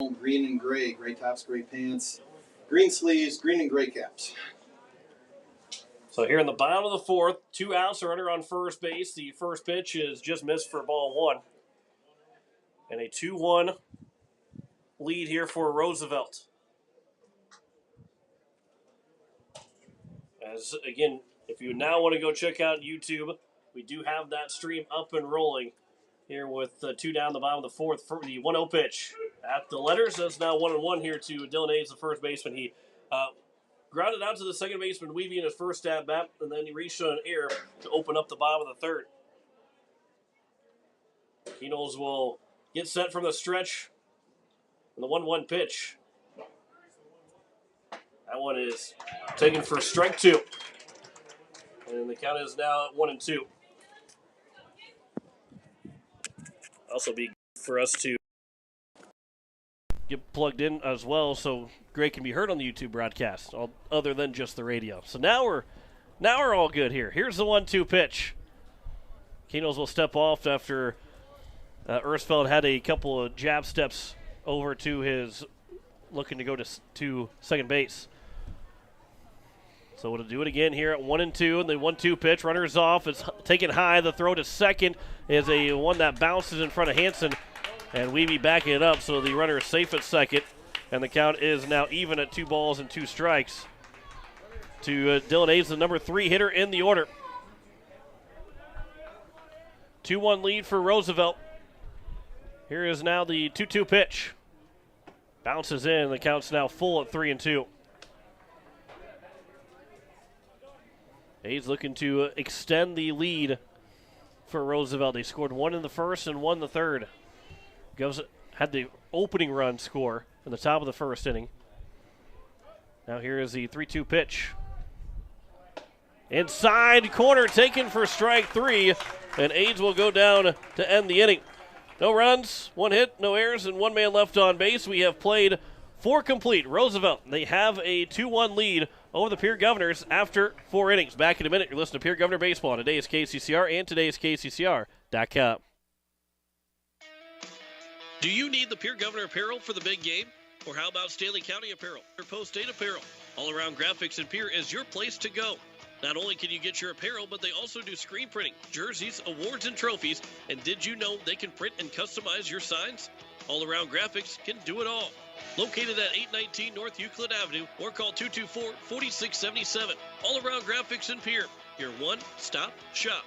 uniform, green and gray. Gray tops, gray pants, green sleeves, green and gray caps. So here in the bottom of the fourth, 2 outs, a runner on first base. The first pitch is just missed for ball 1. And a 2-1 lead here for Roosevelt. As, again, if you now want to go check out YouTube, we do have that stream up and rolling here with 2 down the bottom of the fourth for the 1-0 pitch. At the letters, that's now 1-1 here to Dylan Hayes, the first baseman. He grounded out to the second baseman, Weavy in his first at-bat, and then he reached on an error to open up the bottom of the third. Keenels will get set from the stretch. And the 1-1 pitch. That one is taken for strike 2. And the count is now at 1-2. Also be for us to get plugged in as well so Greg can be heard on the YouTube broadcast, other than just the radio. So now we're all good here. Here's the 1-2 pitch. Keenels will step off after Roosevelt had a couple of jab steps over to his, looking to go to second base. So we'll do it again here at 1-2, and the 1-2 pitch. Runner is off. It's taken high. The throw to second is a one that bounces in front of Hansen, and Weavy backing it up, so the runner is safe at second, and the count is now even at 2 balls and 2 strikes to Dylan Hayes, the number 3 hitter in the order. 2-1 lead for Roosevelt. Here is now the 2-2 pitch. Bounces in. The count's now full at 3-2. Hayes looking to extend the lead for Roosevelt. They scored 1 in the first and 1 in the third. Had the opening run score in the top of the first inning. Now here is the 3-2 pitch. Inside corner taken for strike 3, and Hayes will go down to end the inning. No runs, 1 hit, no errors, and 1 man left on base. We have played 4 complete. Roosevelt, they have a 2-1 lead over the Pierre Governors after 4 innings. Back in a minute, you're listening to Pierre Governor Baseball on today's KCCR and today's KCCR.com. Do you need the Pierre Governor apparel for the big game? Or how about Stanley County apparel or post-state apparel? All Around Graphics in Pierre is your place to go. Not only can you get your apparel, but they also do screen printing, jerseys, awards, and trophies. And did you know they can print and customize your signs? All Around Graphics can do it all. Located at 819 North Euclid Avenue, or call 224-4677. All Around Graphics in Pierre, your one-stop shop.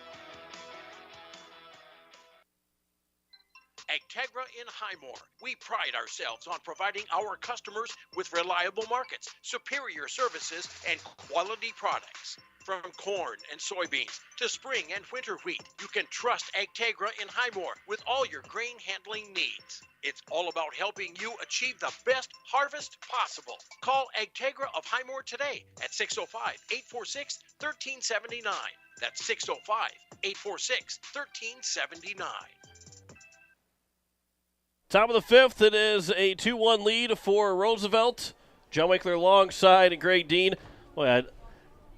Agtegra in Highmore. We pride ourselves on providing our customers with reliable markets, superior services, and quality products. From corn and soybeans to spring and winter wheat, you can trust Agtegra in Highmore with all your grain handling needs. It's all about helping you achieve the best harvest possible. Call Agtegra of Highmore today at 605-846-1379. That's 605-846-1379. Top of the fifth, it is a 2-1 lead for Roosevelt. John Winkler alongside Greg Dean. Boy,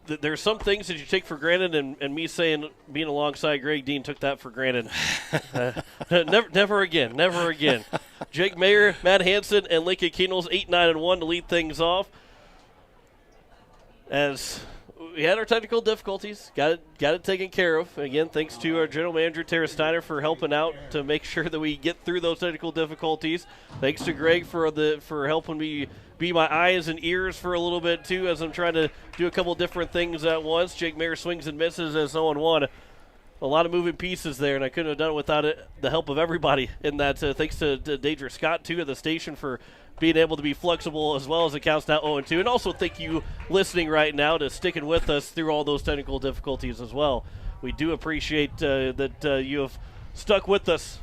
there's some things that you take for granted, and me saying being alongside Greg Dean took that for granted. Never again. Jake Mayer, Matt Hansen, and Lincoln Keenels 8-9-1 to lead things off. As we had our technical difficulties, got it taken care of. Again, thanks to our general manager, Tara Steiner, for helping out to make sure that we get through those technical difficulties. Thanks to Greg for helping me be my eyes and ears for a little bit, too, as I'm trying to do a couple different things at once. Jake Mayer swings and misses as 0-1. A lot of moving pieces there, and I couldn't have done it without the help of everybody in that. Thanks to Deidre Scott, too, at the station for being able to be flexible as well as it counts now 0-2. And also thank you listening right now to sticking with us through all those technical difficulties as well. We do appreciate that you have stuck with us.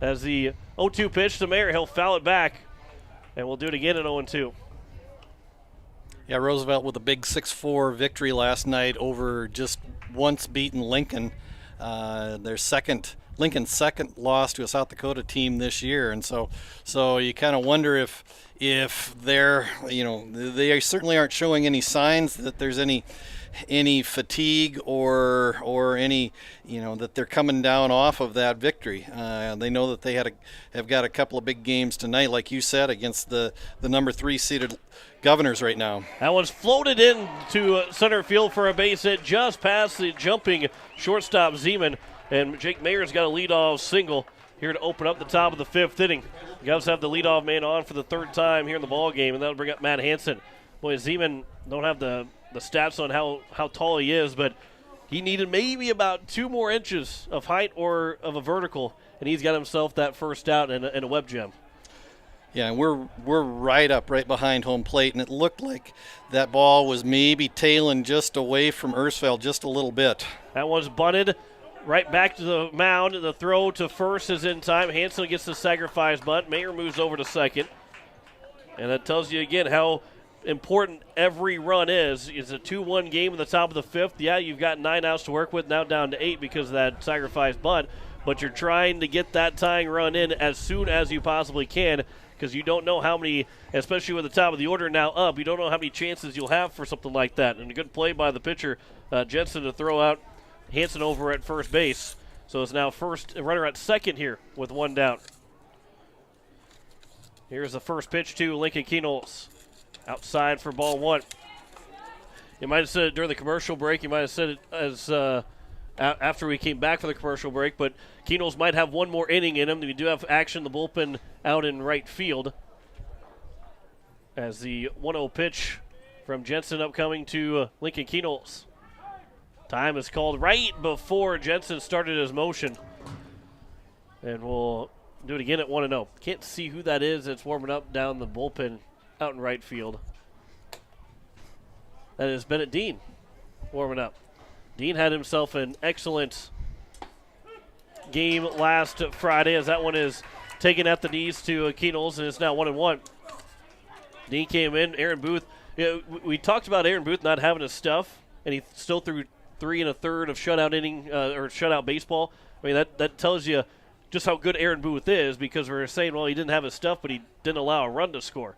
As the 0-2 pitch to Mayer, he'll foul it back, and we'll do it again at 0-2. Yeah, Roosevelt with a big 6-4 victory last night over just once beaten Lincoln. Lincoln's second loss to a South Dakota team this year, and so you kind of wonder if they're, they certainly aren't showing any signs that there's any fatigue or any, that they're coming down off of that victory. They know that they have got a couple of big games tonight, like you said, against the number 3 seeded Governors right now. That one's floated into center field for a base hit just past the jumping shortstop Zeman, and Jake Mayer's got a leadoff single here to open up the top of the 5th inning. The Govs have the leadoff man on for the 3rd time here in the ball game, and that'll bring up Matt Hansen. Boy, Zeman don't have the stats on how tall he is, but he needed maybe about 2 more inches of height or of a vertical, and he's got himself that first out and a web gem. Yeah, and we're right behind home plate, and it looked like that ball was maybe tailing just away from Roosevelt just a little bit. That one's bunted right back to the mound. The throw to first is in time. Hansen gets the sacrifice bunt. Mayer moves over to second. And that tells you again how important every run is. It's a 2-1 game in the top of the 5th. Yeah, you've got 9 outs to work with, now down to 8 because of that sacrifice bunt. But you're trying to get that tying run in as soon as you possibly can, because you don't know how many, especially with the top of the order now up, you don't know how many chances you'll have for something like that. And a good play by the pitcher, Jensen, to throw out Hansen over at first base. So it's now first runner at second here with 1 down. Here's the first pitch to Lincoln Keenholz. Outside for ball 1. You might have said it during the commercial break. You might have said it as after we came back from the commercial break, but Keenholz might have 1 more inning in him. We do have action, the bullpen out in right field. As the 1-0 pitch from Jensen upcoming to Lincoln Keenholz. Time is called right before Jensen started his motion. And we'll do it again at 1-0. Can't see who that is that's warming up down the bullpen out in right field. That is Bennett Dean warming up. Dean had himself an excellent game last Friday, as that one is taken at the knees to Keenholz, and it's now 1-1. Dean came in. Aaron Booth, we talked about Aaron Booth not having his stuff, and he still threw 3 1/3 of shutout inning or shutout baseball. I mean, that tells you just how good Aaron Booth is, because we're saying, well, he didn't have his stuff, but he didn't allow a run to score.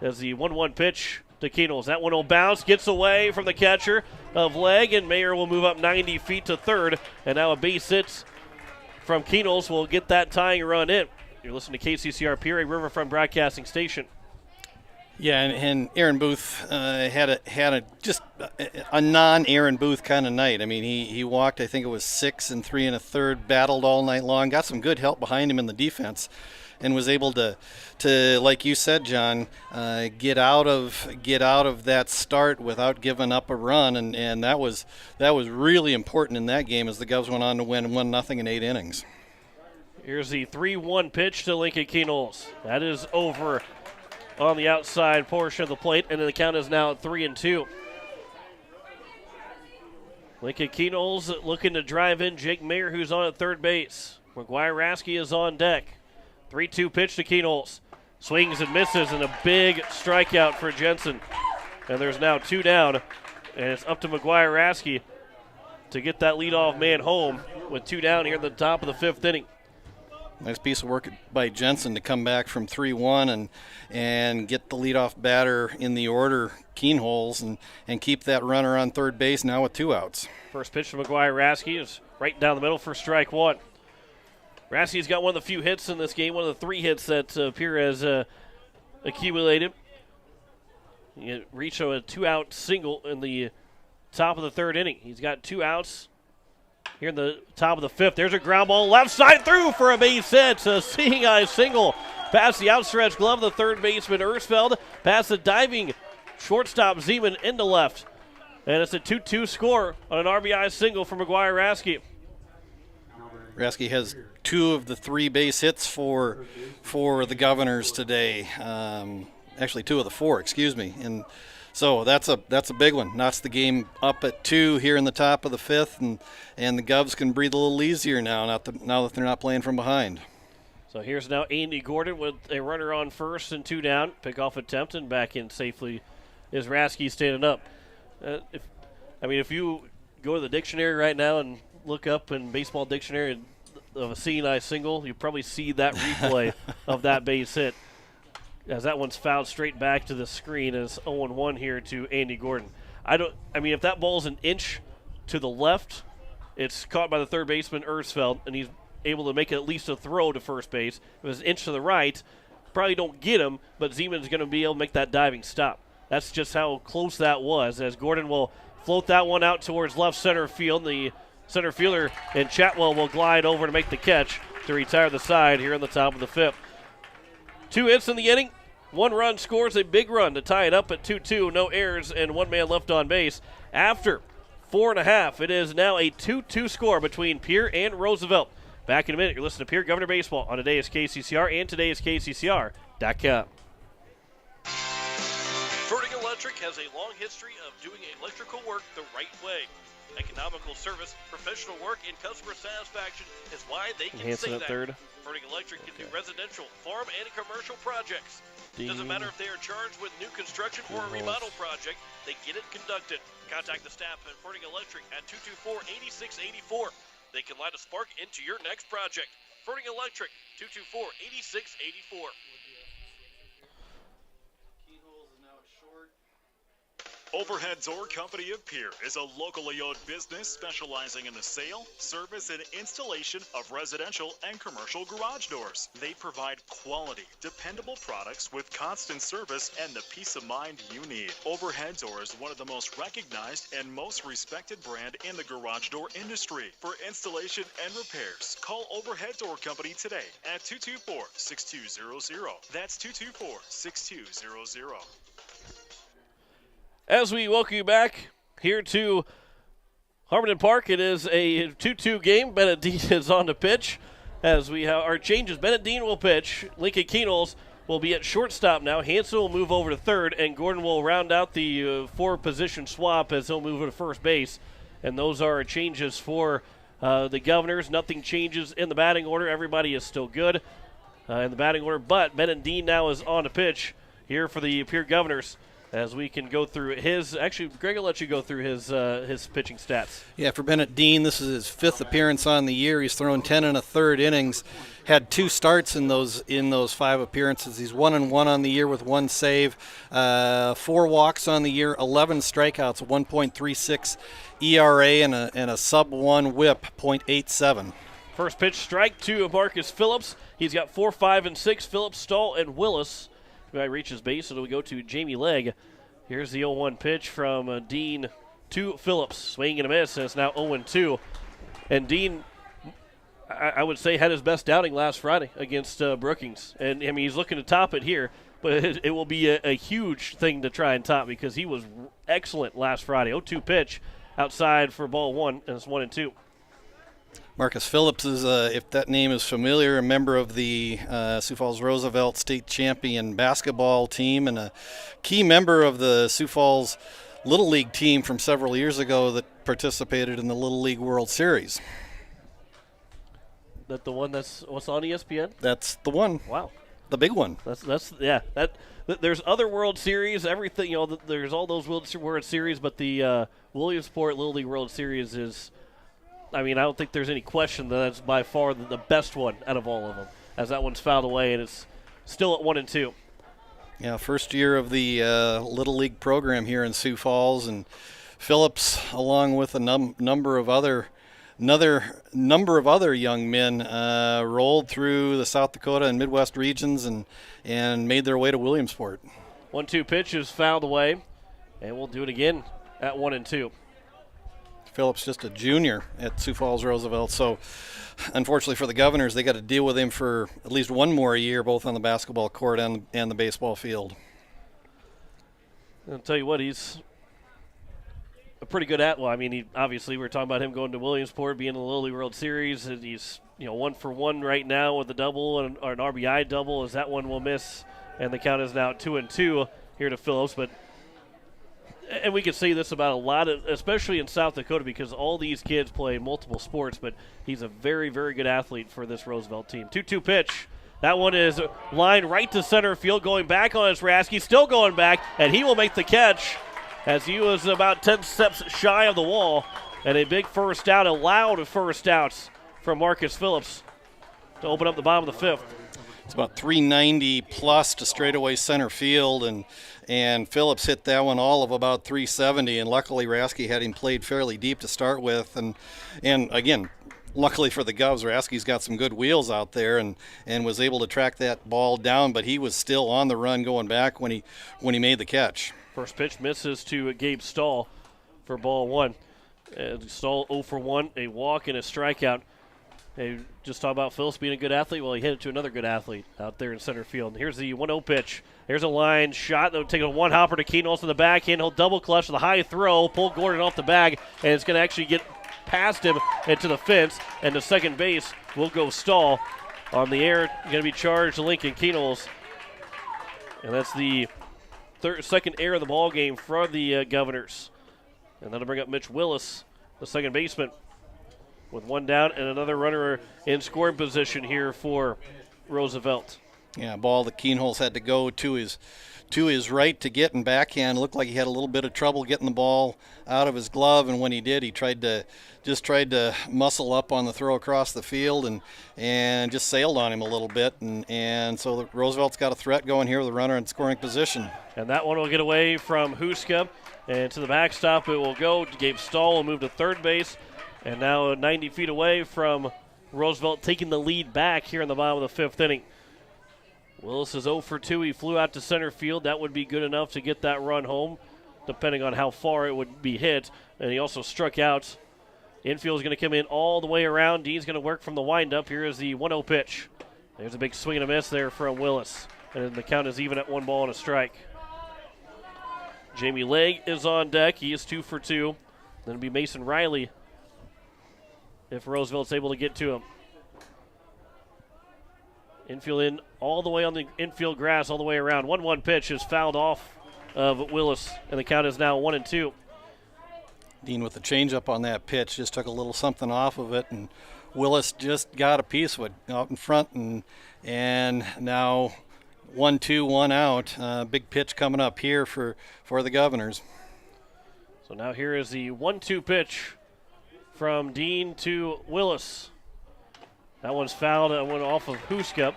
As the 1-1 pitch to Keenholz. That one will bounce, gets away from the catcher of leg, and Mayer will move up 90 feet to third. And now a base hit from Keenholz will get that tying run in. You're listening to KCCR Pierre Riverfront Broadcasting Station. Yeah, and Aaron Booth had just a non-Aaron Booth kind of night. I mean, he walked, I think it was 6 3 1/3, battled all night long, got some good help behind him in the defense, and was able to like you said, John, get out of that start without giving up a run, and that was really important in that game as the Govs went on to win 1-0 in 8 innings. Here's the 3-1 pitch to Lincoln Keenholz. That is over on the outside portion of the plate, and the count is now at 3-2. Lincoln Keenholz looking to drive in Jake Mayer, who's on at third base. McGuire Rasky is on deck. 3-2 pitch to Keenholz. Swings and misses, and a big strikeout for Jensen. And there's now 2 down, and it's up to McGuire Rasky to get that leadoff man home with 2 down here at the top of the 5th inning. Nice piece of work by Jensen to come back from 3-1 and get the leadoff batter in the order, Keenholz, and keep that runner on third base now with 2 outs. First pitch to McGuire Rasky is right down the middle for strike 1. Rasky's got one of the few hits in this game, one of the 3 hits that Pierre has accumulated. He reached a 2-out single in the top of the 3rd inning. He's got 2 outs here in the top of the 5th. There's a ground ball left side through for a base hit. A seeing eye single past the outstretched glove of the third baseman Roosevelt, past the diving shortstop Zeman into left. And it's a 2-2 score on an RBI single for McGuire Rasky. Rasky has 2 of the 3 base hits for the Governors today. Actually, 2 of the 4, excuse me. And so that's a big one. Knocks the game up at 2 here in the top of the 5th, and the Govs can breathe a little easier now that they're not playing from behind. So here's now Andy Gordon with a runner on first and 2 down. Pickoff attempt, and back in safely is Rasky standing up. If you go to the dictionary right now and look up in baseball dictionary of a seeing eye single, you probably see that replay of that base hit, as that one's fouled straight back to the screen as 0-1 here to Andy Gordon. if that ball's an inch to the left, it's caught by the third baseman, Roosevelt, and he's able to make at least a throw to first base. If it's an inch to the right, probably don't get him, but Zeman's going to be able to make that diving stop. That's just how close that was, as Gordon will float that one out towards left center field. The center fielder and Chatwell will glide over to make the catch to retire the side here in the top of the fifth. 2 hits in the inning. 1 run scores a big run to tie it up at 2-2. No errors and 1 man left on base. After 4.5, it is now a 2-2 score between Pierre and Roosevelt. Back in a minute. You're listening to Pierre Governor Baseball on Today is KCCR and Today is KCCR.com. Fertig Electric has a long history of doing electrical work the right way. Economical service, professional work, and customer satisfaction is why they can say that. Third. Fertig Electric can do residential, farm, and commercial projects. Doesn't matter if they are charged with new construction or a remodel project, they get it conducted. Contact the staff at Fertig Electric at 224-8684. They can light a spark into your next project. Fertig Electric, 224-8684. Overhead Door Company of Pierre is a locally owned business specializing in the sale, service, and installation of residential and commercial garage doors. They provide quality, dependable products with constant service and the peace of mind you need. Overhead Door is one of the most recognized and most respected brand in the garage door industry. For installation and repairs, call Overhead Door Company today at 224-6200. That's 224-6200. As we welcome you back here to Harmon Park, it is a 2-2 game. Bennett Dean is on the pitch. As we have our changes, Bennett Dean will pitch. Lincoln Keenels will be at shortstop now. Hanson will move over to third, and Gordon will round out the 4-position swap as he'll move over to first base. And those are changes for the Governors. Nothing changes in the batting order. Everybody is still good in the batting order, but Bennett Dean now is on the pitch here for the Pierre Governors. As we can go through his, actually, Greg will let you go through his pitching stats. Yeah, for Bennett Dean, this is his 5th appearance on the year. He's thrown 10 1/3 innings, had 2 starts in those 5 appearances. He's 1-1 on the year with 1 save, 4 walks on the year, 11 strikeouts, 1.36 ERA, and a sub-1 WHIP, .87. First pitch, strike to Marcus Phillips. He's got 4, 5, and 6. Phillips, Stahl, and Willis. Guy reaches base, it'll go to Jamie Legg. Here's the 0-1 pitch from Dean to Phillips. Swing and a miss, and it's now 0-2. And Dean, I would say, had his best outing last Friday against Brookings. And, I mean, he's looking to top it here, but it will be a huge thing to try and top because he was excellent last Friday. 0-2 pitch outside for ball 1, and it's 1-2. Marcus Phillips is, if that name is familiar, a member of the Sioux Falls Roosevelt state champion basketball team and a key member of the Sioux Falls Little League team from several years ago that participated in the Little League World Series. That the one that's what's on ESPN? That's the one. Wow. The big one. That's yeah. There's other World Series, everything, there's all those World Series, but the Williamsport Little League World Series is, I mean, I don't think there's any question that that's by far the best one out of all of them, as that one's fouled away, and it's still at 1-2. Yeah, first year of the Little League program here in Sioux Falls, and Phillips, along with a number of other young men, rolled through the South Dakota and Midwest regions and made their way to Williamsport. 1-2 pitch is fouled away, and we'll do it again at 1-2. Phillips just a junior at Sioux Falls Roosevelt, so unfortunately for the Governors, they got to deal with him for at least one more year, both on the basketball court and the baseball field. I'll tell you what, he's a pretty good obviously we're talking about him going to Williamsport, being in the Little League World Series, and he's 1-for-1 right now with a double or an RBI double, as that one will miss, and the count is now 2-2 here to Phillips, and we can say this about a lot of, especially in South Dakota, because all these kids play multiple sports, but he's a very, very good athlete for this Roosevelt team. 2-2 pitch. That one is lined right to center field, going back on his Rasky, still going back, and he will make the catch as he was about 10 steps shy of the wall, and a big first out, a loud first out from Marcus Phillips to open up the bottom of the 5th. It's about 390 plus to straightaway center field, and Phillips hit that one all of about 370, and luckily Rasky had him played fairly deep to start with, and again, luckily for the Govs, Rasky's got some good wheels out there and was able to track that ball down, but he was still on the run going back when he made the catch. First pitch misses to Gabe Stahl for ball one. Stahl 0 for 1, a walk and a strikeout. They just talk about Phillips being a good athlete. Well, he hit it to another good athlete out there in center field. And here's the 1-0 pitch. Here's a line shot. They'll take a one-hopper to Keenholz to the backhand. He'll double clutch with a high throw, pull Gordon off the bag, and it's going to actually get past him into the fence. And to second base will go Stahl. On the air, going to be charged to Lincoln Keenholz. And that's the second error of the ball game for the Governors. And that'll bring up Mitch Willis, the second baseman, with one down and another runner in scoring position here for Roosevelt. Yeah, ball that Keenholz had to go to his right to get and backhand. Looked like he had a little bit of trouble getting the ball out of his glove, and when he did, he tried to muscle up on the throw across the field and just sailed on him a little bit, and so Roosevelt's got a threat going here with a runner in scoring position. And that one will get away from Huska, and to the backstop it will go. Gabe Stahl will move to third base. And now 90 feet away from Roosevelt, taking the lead back here in the bottom of the fifth inning. Willis is 0 for 2. He flew out to center field. That would be good enough to get that run home, depending on how far it would be hit. And he also struck out. Infield is going to come in all the way around. Dean's going to work from the windup. Here is the 1-0 pitch. There's a big swing and a miss there from Willis. And the count is even at 1 ball and a strike. Jamie Legg is on deck. He is 2 for 2. Then it'll be Mason Riley if Roosevelt's able to get to him. Infield in all the way on the infield grass, all the way around. 1-1 pitch is fouled off of Willis, and the count is now 1-2. Dean with the changeup on that pitch just took a little something off of it, and Willis just got a piece of it out in front, and now 1-2, 1 out. Big pitch coming up here for the Governors. So now here is the 1-2 pitch from Dean to Willis. That one's fouled. That went off of Huska,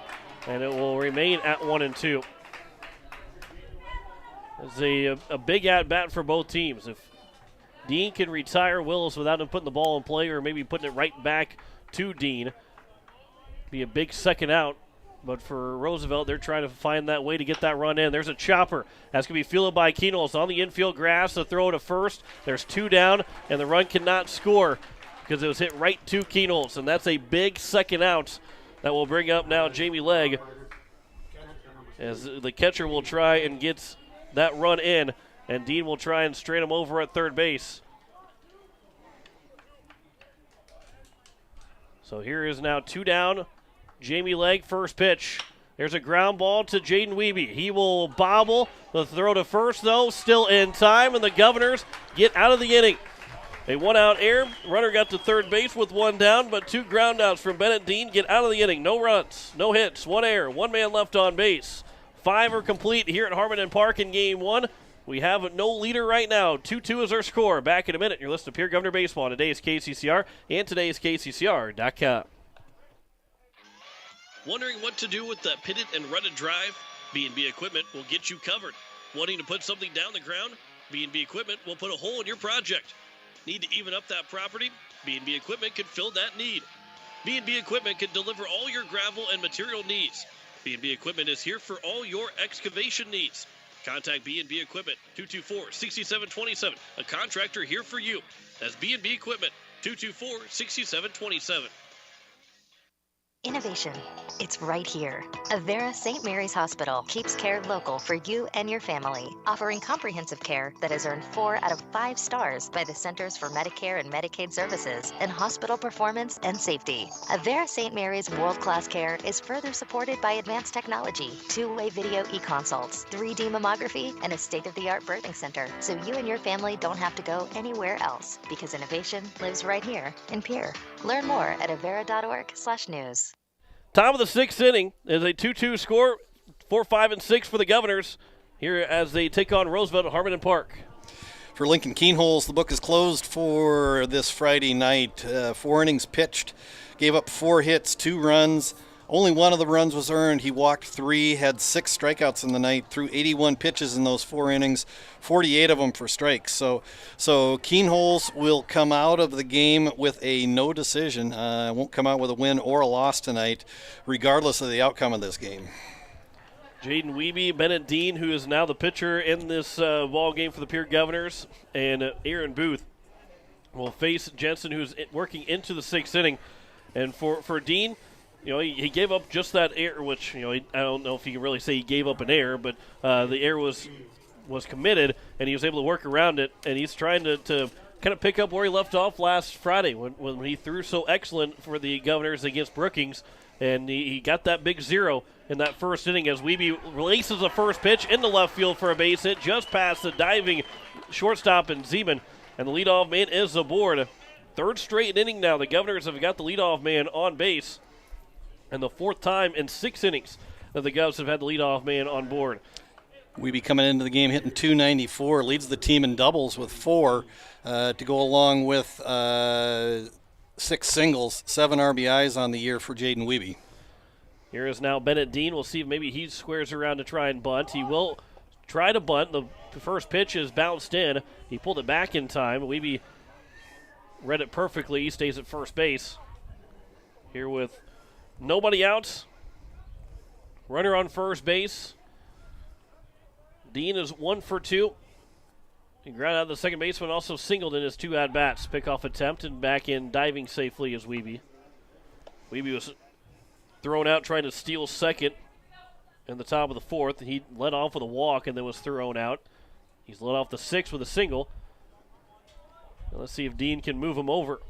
and it will remain at 1-2. It's a big at-bat for both teams. If Dean can retire Willis without him putting the ball in play or maybe putting it right back to Dean, be a big second out. But for Roosevelt, they're trying to find that way to get that run in. There's a chopper. That's going to be fielded by Keenholz on the infield grass. The throw to first. There's 2 down, and the run cannot score because it was hit right to Keenholz. And that's a big second out that will bring up now Jamie Legg, as the catcher will try and get that run in, and Dean will try and straight him over at third base. So here is now 2 down. Jamie Legg, first pitch. There's a ground ball to Jaden Wiebe. He will bobble. The throw to first, though, still in time, and the Governors get out of the inning. A 1-out error. Runner got to third base with 1 down, but 2 groundouts from Bennett Dean get out of the inning. No runs, no hits, 1 error, 1 man left on base. 5 are complete here at Harmon Park in Game 1. We have no leader right now. 2-2 is our score. Back in a minute. You're listening to Pierre Governor Baseball on today's KCCR and today's KCCR.com. Wondering what to do with that pitted and rutted drive? B&B Equipment will get you covered. Wanting to put something down the ground? B&B Equipment will put a hole in your project. Need to even up that property? B&B Equipment can fill that need. B&B Equipment can deliver all your gravel and material needs. B&B Equipment is here for all your excavation needs. Contact B&B Equipment, 224-6727. A contractor here for you. That's B&B Equipment, 224-6727. Innovation. It's right here. Avera St. Mary's Hospital keeps care local for you and your family, offering comprehensive care that has earned 4 out of 5 stars by the Centers for Medicare and Medicaid Services in hospital performance and safety. Avera St. Mary's world-class care is further supported by advanced technology, 2-way video e-consults, 3D mammography, and a state-of-the-art birthing center, so you and your family don't have to go anywhere else, because innovation lives right here in Pierre. Learn more at avera.org/news. Top of the 6th inning is a 2-2 score, 4, 5, and 6 for the Governors here as they take on Roosevelt at Harmon Park. For Lincoln Keenholz, the book is closed for this Friday night. 4 innings pitched, gave up 4 hits, 2 runs, Only one of the runs was earned. He walked 3, had 6 strikeouts in the night, threw 81 pitches in those 4 innings, 48 of them for strikes. So Keenholz will come out of the game with a no decision. Won't come out with a win or a loss tonight, regardless of the outcome of this game. Jaden Wiebe, Bennett Dean, who is now the pitcher in this ball game for the Pierre Governors, and Aaron Booth will face Jensen, who's working into the 6th inning. And for Dean, he gave up just that error, which I don't know if you can really say he gave up an error, but the error was committed, and he was able to work around it. And he's trying to kind of pick up where he left off last Friday when he threw so excellent for the Governors against Brookings, and he got that big 0 in that first inning as Wiebe releases the first pitch into left field for a base hit just past the diving shortstop and Zeman, and the leadoff man is aboard. 3rd straight inning now. The Governors have got the leadoff man on base, and the 4th time in 6 innings that the Govs have had the leadoff man on board. Wiebe coming into the game hitting .294, leads the team in doubles with 4 to go along with 6 singles, 7 RBIs on the year for Jaden Wiebe. Here is now Bennett Dean. We'll see if maybe he squares around to try and bunt. He will try to bunt. The first pitch is bounced in. He pulled it back in time. Wiebe read it perfectly. He stays at first base. Here with nobody out. Runner on first base. Dean is 1 for 2. He grounded out the second baseman, also singled in his 2 at-bats. Pickoff attempt and back in diving safely is Wiebe. Wiebe was thrown out trying to steal second in the top of the 4th. He led off with a walk and then was thrown out. He's led off the 6th with a single. Now let's see if Dean can move him over.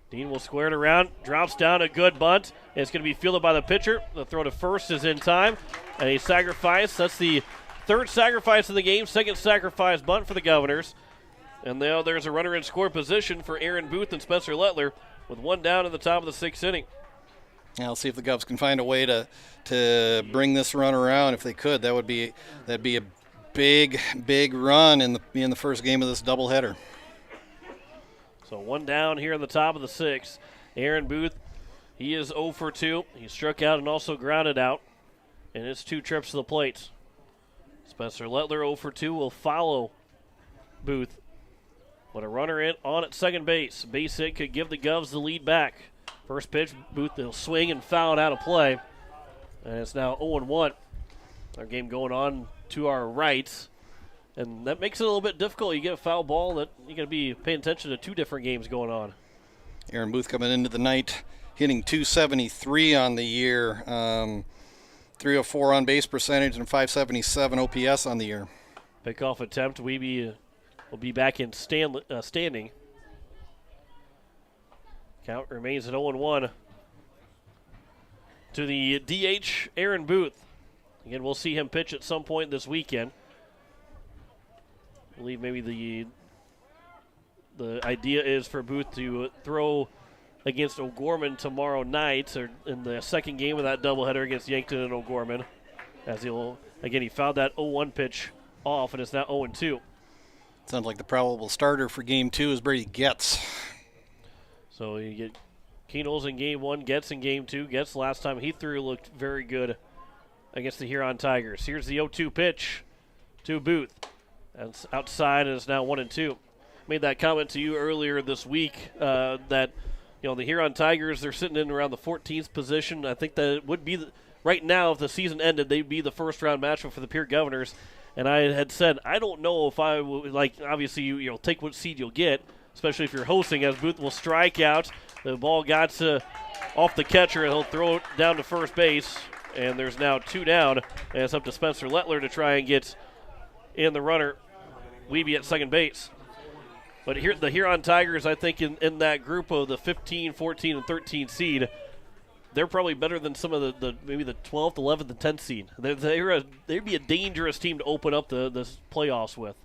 Dean will square it around, drops down a good bunt, and it's going to be fielded by the pitcher. The throw to first is in time, and a sacrifice. That's the 3rd sacrifice of the game, 2nd sacrifice bunt for the Governors. And now there's a runner in score position for Aaron Booth and Spencer Lettler with 1 down in the top of the 6th inning. Yeah, I'll see if the Govs can find a way to bring this run around. If they could, that'd be a big run in the first game of this doubleheader. So 1 down here in the top of the 6th. Aaron Booth, he is 0 for 2. He struck out and also grounded out in his 2 trips to the plate. Spencer Lettler 0 for 2 will follow Booth. But a runner in on at second base. Base hit could give the Govs the lead back. First pitch, Booth will swing and foul it out of play. And it's now 0-1. Our game going on to our right. And that makes it a little bit difficult. You get a foul ball that you got to be paying attention to 2 different games going on. Aaron Booth coming into the night, hitting .273 on the year, 304 on base percentage, and .577 OPS on the year. Pickoff attempt. Wiebe will be back in standing. Count remains at 0-1. To the DH, Aaron Booth. Again, we'll see him pitch at some point this weekend. I believe maybe the idea is for Booth to throw against O'Gorman tomorrow night, or in the second game of that doubleheader against Yankton and O'Gorman. As he fouled that 0-1 pitch off, and it's now 0-2. Sounds like the probable starter for Game 2 is Brady Getz. So you get Keenholz in Game 1, Getz in Game 2. Getz last time he threw looked very good against the Huron Tigers. Here's the 0-2 pitch to Booth. That's outside, and it's now 1-2. Made that comment to you earlier this week that the Huron Tigers, they're sitting in around the 14th position. I think that it would be right now, if the season ended, they'd be the first round matchup for the Pierre Governors. And I had said I don't know if I would obviously you'll take what seed you'll get, especially if you're hosting, as Booth will strike out. The ball got off the catcher, and he'll throw it down to first base. And there's now 2 down, and it's up to Spencer Lettler to try and get in the runner. Wiebe at second base. But here, the Huron Tigers, I think, in that group of the 15, 14, and 13 seed, they're probably better than some of the maybe the 12th, 11th, and 10th seed. They'd be a dangerous team to open up the playoffs with.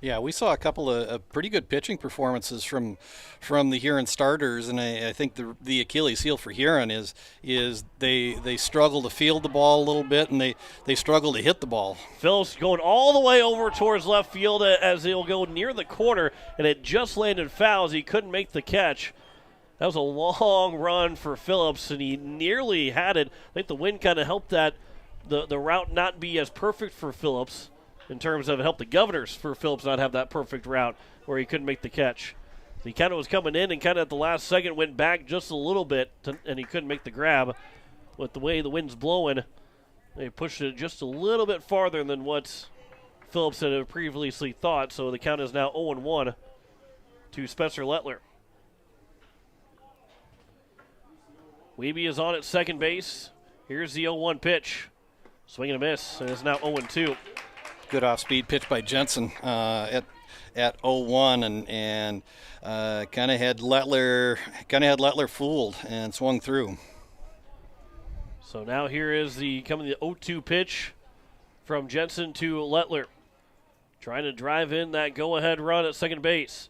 Yeah, we saw a couple of pretty good pitching performances from the Huron starters, and I think the Achilles heel for Huron is they struggle to field the ball a little bit, and they struggle to hit the ball. Phil's going all the way over towards left field as he'll go near the corner, and it just landed foul as he couldn't make the catch. That was a long run for Phillips, and he nearly had it. I think the wind kind of helped that the route not be as perfect for Phillips in terms of it helped the Governors for Phillips not have that perfect route where he couldn't make the catch. He kind of was coming in and kind of at the last second went back just a little bit, and he couldn't make the grab. With the way the wind's blowing, they pushed it just a little bit farther than what Phillips had previously thought, so the count is now 0-1 to Spencer Lettler. Wiebe is on at second base. Here's the 0-1 pitch. Swing and a miss, and it's now 0-2. Good off-speed pitch by Jensen at 0-1, and kind of had Lettler fooled and swung through. So now here is the 0-2 pitch from Jensen to Lettler, trying to drive in that go-ahead run at second base.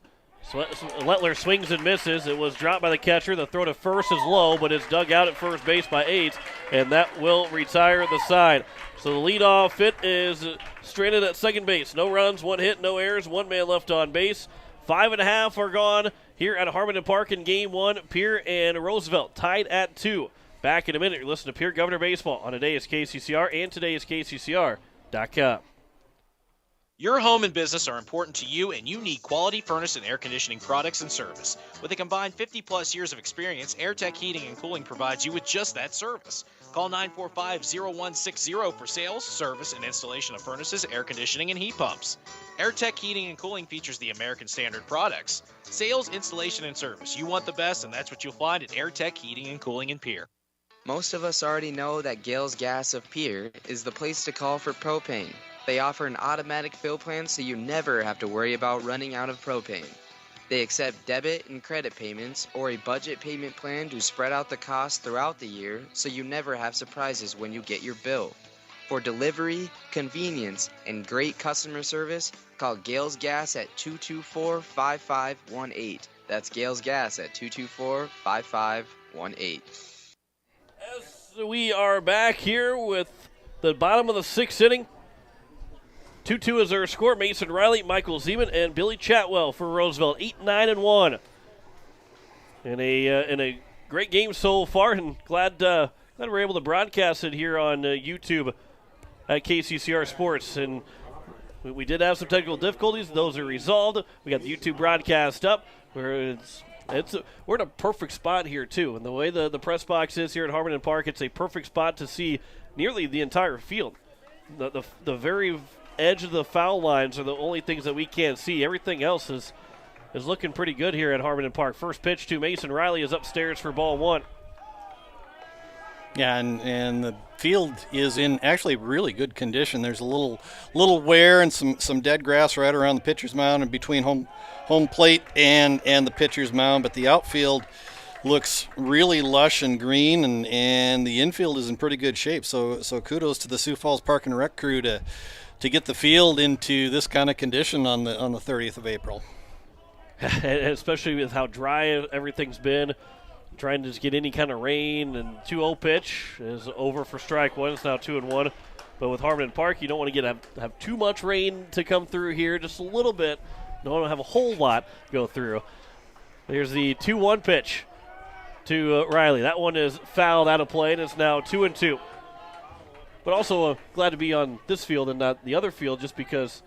Lettler swings and misses. It was dropped by the catcher. The throw to first is low, but it's dug out at first base by Aids, and that will retire the side. So the leadoff hit is stranded at second base. No runs, 1 hit, no errors, 1 man left on base. 5.5 are gone here at Harmon Park in Game 1. Pierre and Roosevelt tied at 2. Back in a minute. You're listening to Pierre Governor Baseball on Today's KCCR and todayskccr.com. Your home and business are important to you, and you need quality furnace and air conditioning products and service. With a combined 50-plus years of experience, AirTech Heating and Cooling provides you with just that service. Call 945-0160 for sales, service, and installation of furnaces, air conditioning, and heat pumps. AirTech Heating and Cooling features the American Standard products. Sales, installation, and service. You want the best, and that's what you'll find at AirTech Heating and Cooling in Pierre. Most of us already know that Gales Gas of Pierre is the place to call for propane. They offer an automatic fill plan so you never have to worry about running out of propane. They accept debit and credit payments or a budget payment plan to spread out the cost throughout the year so you never have surprises when you get your bill. For delivery, convenience, and great customer service, call Gales Gas at 224-5518. That's Gales Gas at 224-5518. As we are back here with the bottom of the 6th inning, 2-2 is our score. Mason Riley, Michael Zeman, and Billy Chatwell for Roosevelt. 8-9-1. In a great game so far, and glad we're able to broadcast it here on YouTube at KCCR Sports. And we did have some technical difficulties. Those are resolved. We got the YouTube broadcast up. We're in a perfect spot here too. And the way the press box is here at Harmon Park, it's a perfect spot to see nearly the entire field. The very edge of the foul lines are the only things that we can't see. Everything else is looking pretty good here at Harmon Park. First pitch to Mason Riley is upstairs for ball 1. Yeah, and the field is in actually really good condition. There's a little wear and some dead grass right around the pitcher's mound and between home plate and the pitcher's mound, but the outfield looks really lush and green, and the infield is in pretty good shape. So kudos to the Sioux Falls Park and Rec crew to get the field into this kind of condition on the 30th of April. Especially with how dry everything's been, trying to just get any kind of rain. And 2-0 pitch is over for strike 1. It's now 2-1. But with Harmon Park, you don't want to have too much rain to come through here. Just a little bit. You don't want to have a whole lot go through. There's the 2-1 pitch to Riley. That one is fouled out of play, and it's now 2-2. But also glad to be on this field and not the other field, just because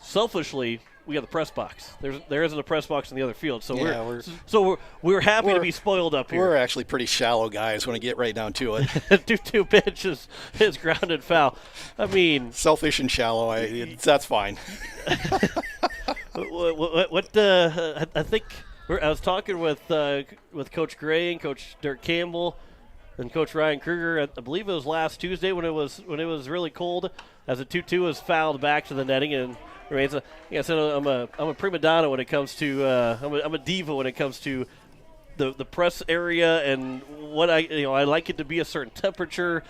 selfishly we got the press box. There isn't a press box in the other field, so we're happy to be spoiled up here. We're actually pretty shallow guys when I get right down to it. 2-2 pitch is grounded foul. I mean, selfish and shallow. That's fine. I think I was talking with Coach Gray and Coach Dirk Campbell and Coach Ryan Kruger. I believe it was last Tuesday when it was really cold, as a 2-2 was fouled back to the netting. And I said I'm a prima donna when it comes to I'm a diva when it comes to the press area, and what I like it to be a certain temperature.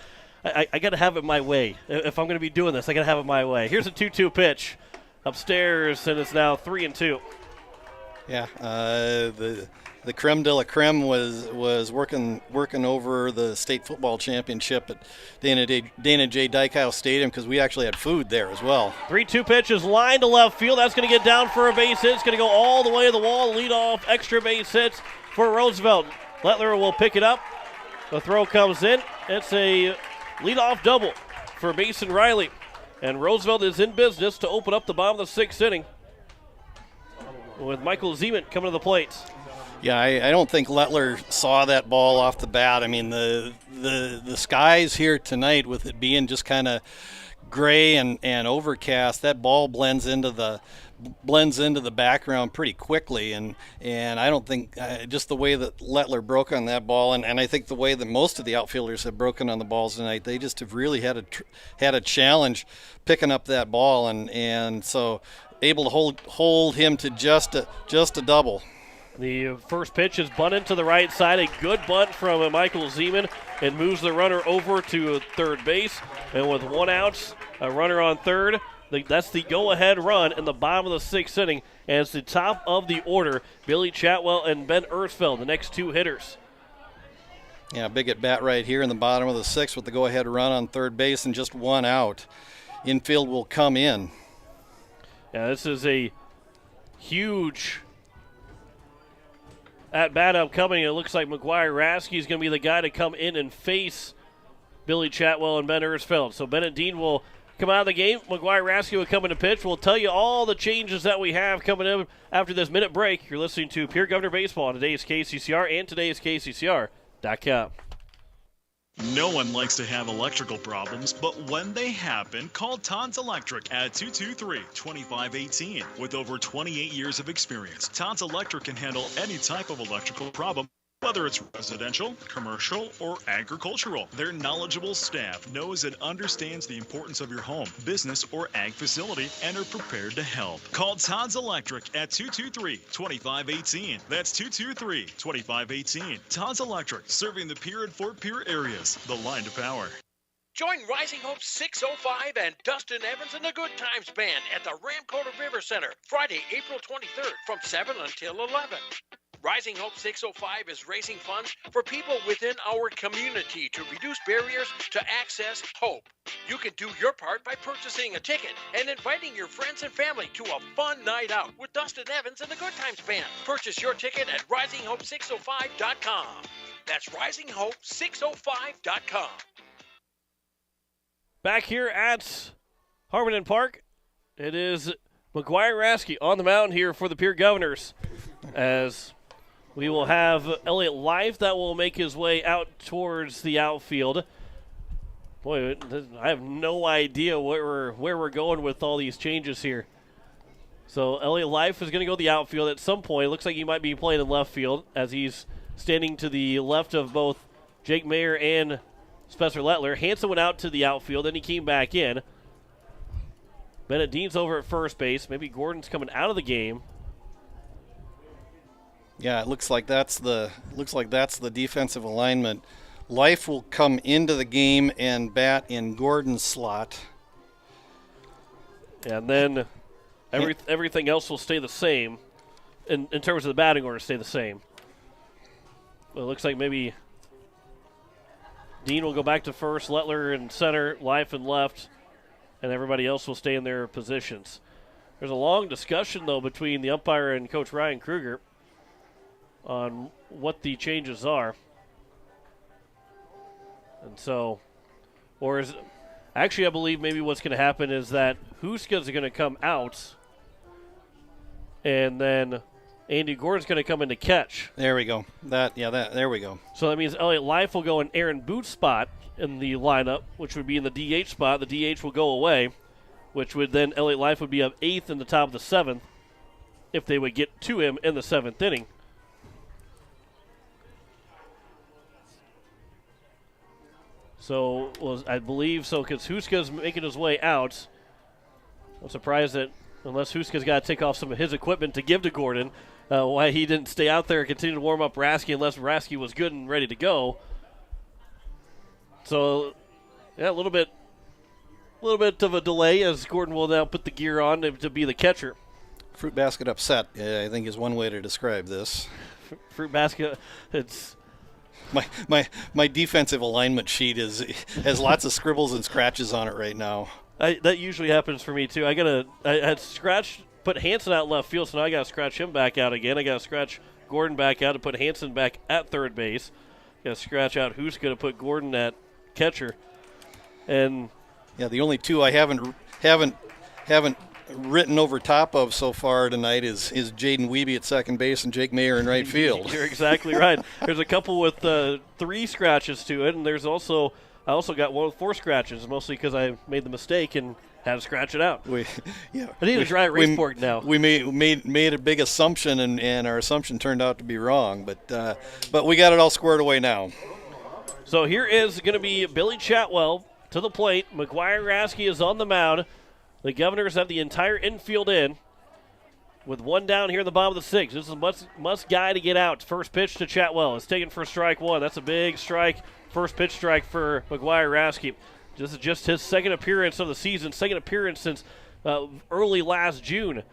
I got to have it my way. If I'm going to be doing this, I got to have it my way. Here's a 2-2 pitch upstairs, and it's now 3-2. Yeah, the creme de la creme was working over the state football championship at Dana J. Dykehouse Stadium, because we actually had food there as well. 3-2 pitch is lined to left field. That's going to get down for a base hit. It's going to go all the way to the wall. Lead off, extra base hits for Roosevelt. Lettler will pick it up. The throw comes in. It's a leadoff double for Mason Riley. And Roosevelt is in business to open up the bottom of the 6th inning with Michael Zeman coming to the plate. Yeah, I don't think Lettler saw that ball off the bat. I mean, the skies here tonight, with it being just kind of gray and overcast, that ball blends into the background pretty quickly, and I don't think just the way that Lettler broke on that ball, and I think the way that most of the outfielders have broken on the balls tonight, they just have really had a challenge picking up that ball, and so able to hold him to just a double. The first pitch is bunted to the right side. A good bunt from Michael Zeman. It moves the runner over to third base. And with 1 out, a runner on third. That's the go-ahead run in the bottom of the 6th inning. And it's the top of the order. Billy Chatwell and Ben Ersfeld, the next 2 hitters. Yeah, big at bat right here in the bottom of the 6th with the go-ahead run on third base and just 1 out. Infield will come in. Yeah, this is a huge at-bat upcoming. It looks like McGuire Rasky is going to be the guy to come in and face Billy Chatwell and Ben Ersfeld. So Bennett Dean will come out of the game. McGuire Rasky will come in to pitch. We'll tell you all the changes that we have coming in after this minute break. You're listening to Pierre Governor Baseball on today's KCCR and today's KCCR.com. No one likes to have electrical problems, but when they happen, call Todd's Electric at 223-2518. With over 28 years of experience, Todd's Electric can handle any type of electrical problem, whether it's residential, commercial, or agricultural. Their knowledgeable staff knows and understands the importance of your home, business, or ag facility and are prepared to help. Call Todd's Electric at 223-2518. That's 223-2518. Todd's Electric, serving the Pierre and Fort Pierre areas. The line to power. Join Rising Hope 605 and Dustin Evans and the Good Times Band at the Ramcota River Center, Friday, April 23rd from 7 until 11. Rising Hope 605 is raising funds for people within our community to reduce barriers to access hope. You can do your part by purchasing a ticket and inviting your friends and family to a fun night out with Dustin Evans and the Good Times Band. Purchase your ticket at risinghope605.com. That's risinghope605.com. Back here at Harmon Park, it is McGuire Rasky on the mound here for the Pierre Governors, as we will have Elliott Life that will make his way out towards the outfield. Boy, I have no idea where we're going with all these changes here. So Elliott Life is going to go to the outfield at some point. It looks like he might be playing in left field, as he's standing to the left of both Jake Mayer and Spencer Lettler. Hanson went out to the outfield, then he came back in. Bennett Dean's over at first base. Maybe Gordon's coming out of the game. Yeah, it looks like that's the defensive alignment. Life will come into the game and bat in Gordon's slot. And then everything else will stay the same in terms of the batting order, stay the same. Well, it looks like maybe Dean will go back to first, Lettler in center, Life in left, and everybody else will stay in their positions. There's a long discussion, though, between the umpire and Coach Ryan Kruger on what the changes are. And so, I believe maybe what's going to happen is that Huska's going to come out, and then Andy Gordon's going to come in to catch. There we go. There we go. So that means Elliott Life will go in Aaron Booth's spot in the lineup, which would be in the DH spot. The DH will go away, which would then Elliott Life would be up 8th in the top of the 7th if they would get to him in the 7th inning. So, I believe so, because Huska's making his way out. I'm surprised that, unless Huska's got to take off some of his equipment to give to Gordon, why he didn't stay out there and continue to warm up Rasky unless Rasky was good and ready to go. So, yeah, a little bit of a delay as Gordon will now put the gear on to be the catcher. Fruit basket upset, I think, is one way to describe this. Fruit basket, it's... My defensive alignment sheet has lots of scribbles and scratches on it right now. That usually happens for me too. I had scratched, put Hanson out left field, so now I got to scratch him back out again. I got to scratch Gordon back out to put Hanson back at third base. Got to scratch out who's going to put Gordon at catcher. And yeah, the only two I haven't written over top of so far tonight is Jaden Wiebe at second base and Jake Mayer in right field. You're exactly right. There's a couple with 3 scratches to it, and I also got one with 4 scratches, mostly because I made the mistake and had to scratch it out. I need a dry erase board now. We made a big assumption, and our assumption turned out to be wrong, but we got it all squared away now. So here is going to be Billy Chatwell to the plate. McGuire Rasky is on the mound. The Governors have the entire infield in with 1 down here in the bottom of the 6th. This is a must guy to get out. First pitch to Chatwell. It's taken for strike 1. That's a big strike. First pitch strike for McGuire Rasky. This is just his second appearance of the season, second appearance since early last June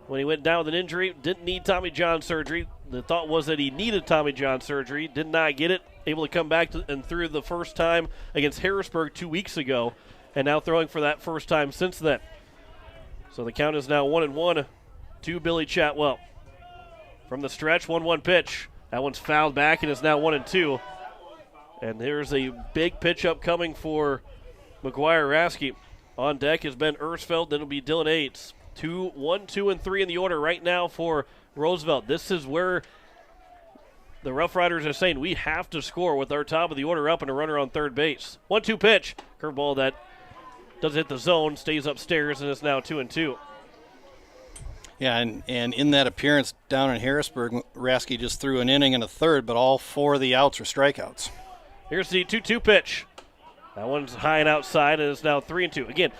when he went down with an injury. Didn't need Tommy John surgery. The thought was that he needed Tommy John surgery. Did not get it. Able to come back and threw the first time against Harrisburg 2 weeks ago, and now throwing for that first time since then. So the count is now 1-1 to Billy Chatwell. From the stretch, 1-1 pitch. That one's fouled back and is now 1-2. And there's a big pitch up coming for McGuire Rasky. On deck has been Ersfeld, then it'll be Dylan Aids. 1, 2, and 3 in the order right now for Roosevelt. This is where the Rough Riders are saying we have to score with our top of the order up and a runner on third base. 1-2 pitch. Curveball that does hit the zone, stays upstairs, and it's now 2-2. Yeah, and in that appearance down in Harrisburg, Rasky just threw an inning and a third, but all 4 of the outs are strikeouts. Here's the 2-2 pitch. That one's high and outside, and it's now 3-2. Again,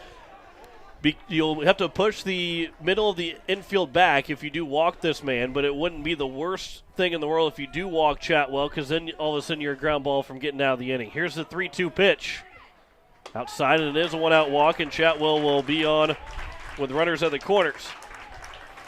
you'll have to push the middle of the infield back if you do walk this man, but it wouldn't be the worst thing in the world if you do walk Chatwell, because then all of a sudden you're a ground ball from getting out of the inning. Here's the 3-2 pitch. Outside, and it is a 1-out walk, and Chatwell will be on with runners at the corners.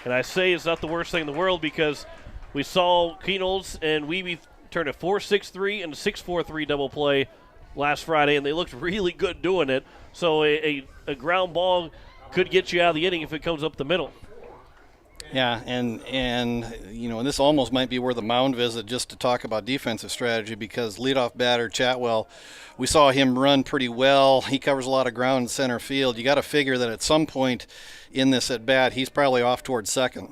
And I say it's not the worst thing in the world because we saw Keenholz and Wiebe turn a 4-6-3 and a 6-4-3 double play last Friday, and they looked really good doing it. So a ground ball could get you out of the inning if it comes up the middle. Yeah, and this almost might be where the mound visit just to talk about defensive strategy, because leadoff batter Chatwell, we saw him run pretty well. He covers a lot of ground in center field. You got to figure that at some point in this at bat, he's probably off towards second.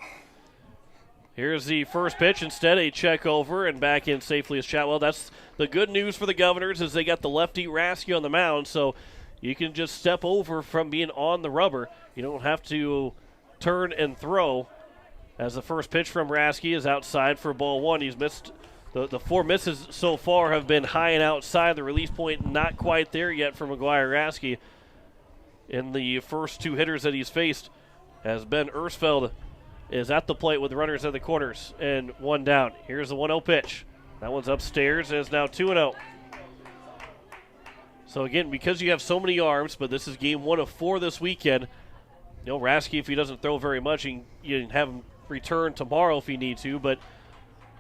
Here's the first pitch. Instead, a check over and back in safely as Chatwell. That's the good news for the Governors, is they got the lefty Rasky on the mound, so you can just step over from being on the rubber. You don't have to turn and throw. As the first pitch from Rasky is outside for ball 1. He's missed the 4 misses so far have been high and outside. The release point not quite there yet for McGuire Rasky. In the first 2 hitters that he's faced, as Ben Ersfeld is at the plate with runners at the corners and 1 down. Here's the 1-0 pitch. That one's upstairs and is now 2-0. So again, because you have so many arms, but this is game 1 of 4 this weekend, Rasky, if he doesn't throw very much, you can have him return tomorrow if you need to, but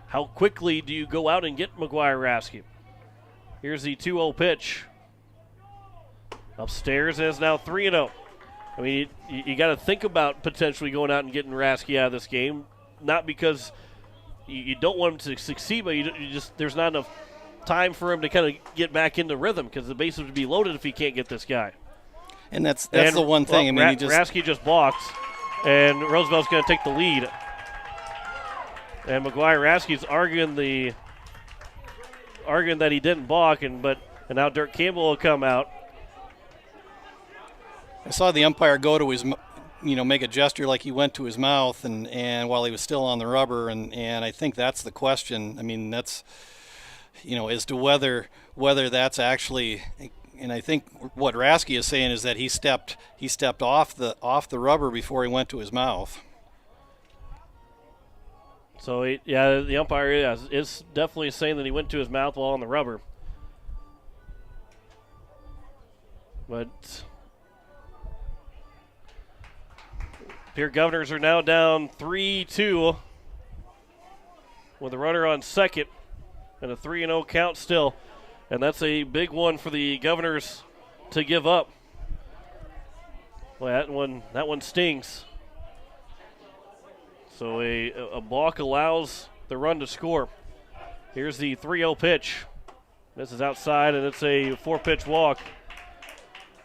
how quickly do you go out and get McGuire Rasky? Here's the 2-0 pitch. Upstairs, and it's now 3-0. I mean, you got to think about potentially going out and getting Rasky out of this game, not because you don't want him to succeed, but there's not enough time for him to kind of get back into rhythm, because the bases would be loaded if he can't get this guy. And that's the one thing. Rasky just balked, and Roosevelt's going to take the lead. And McGuire Rasky's arguing that he didn't balk, and now Dirk Campbell will come out. I saw the umpire go to his, make a gesture like he went to his mouth, and while he was still on the rubber, and I think that's the question. I mean, that's, as to whether that's actually. And I think what Rasky is saying is that he stepped off the rubber before he went to his mouth. So the umpire is definitely saying that he went to his mouth while on the rubber. But Pierre Governors are now down 3-2 with a runner on second and a 3-0 count still. And that's a big one for the Governors to give up. Well, that one stings. So a balk allows the run to score. Here's the 3-0 pitch. This is outside, and it's a 4-pitch walk.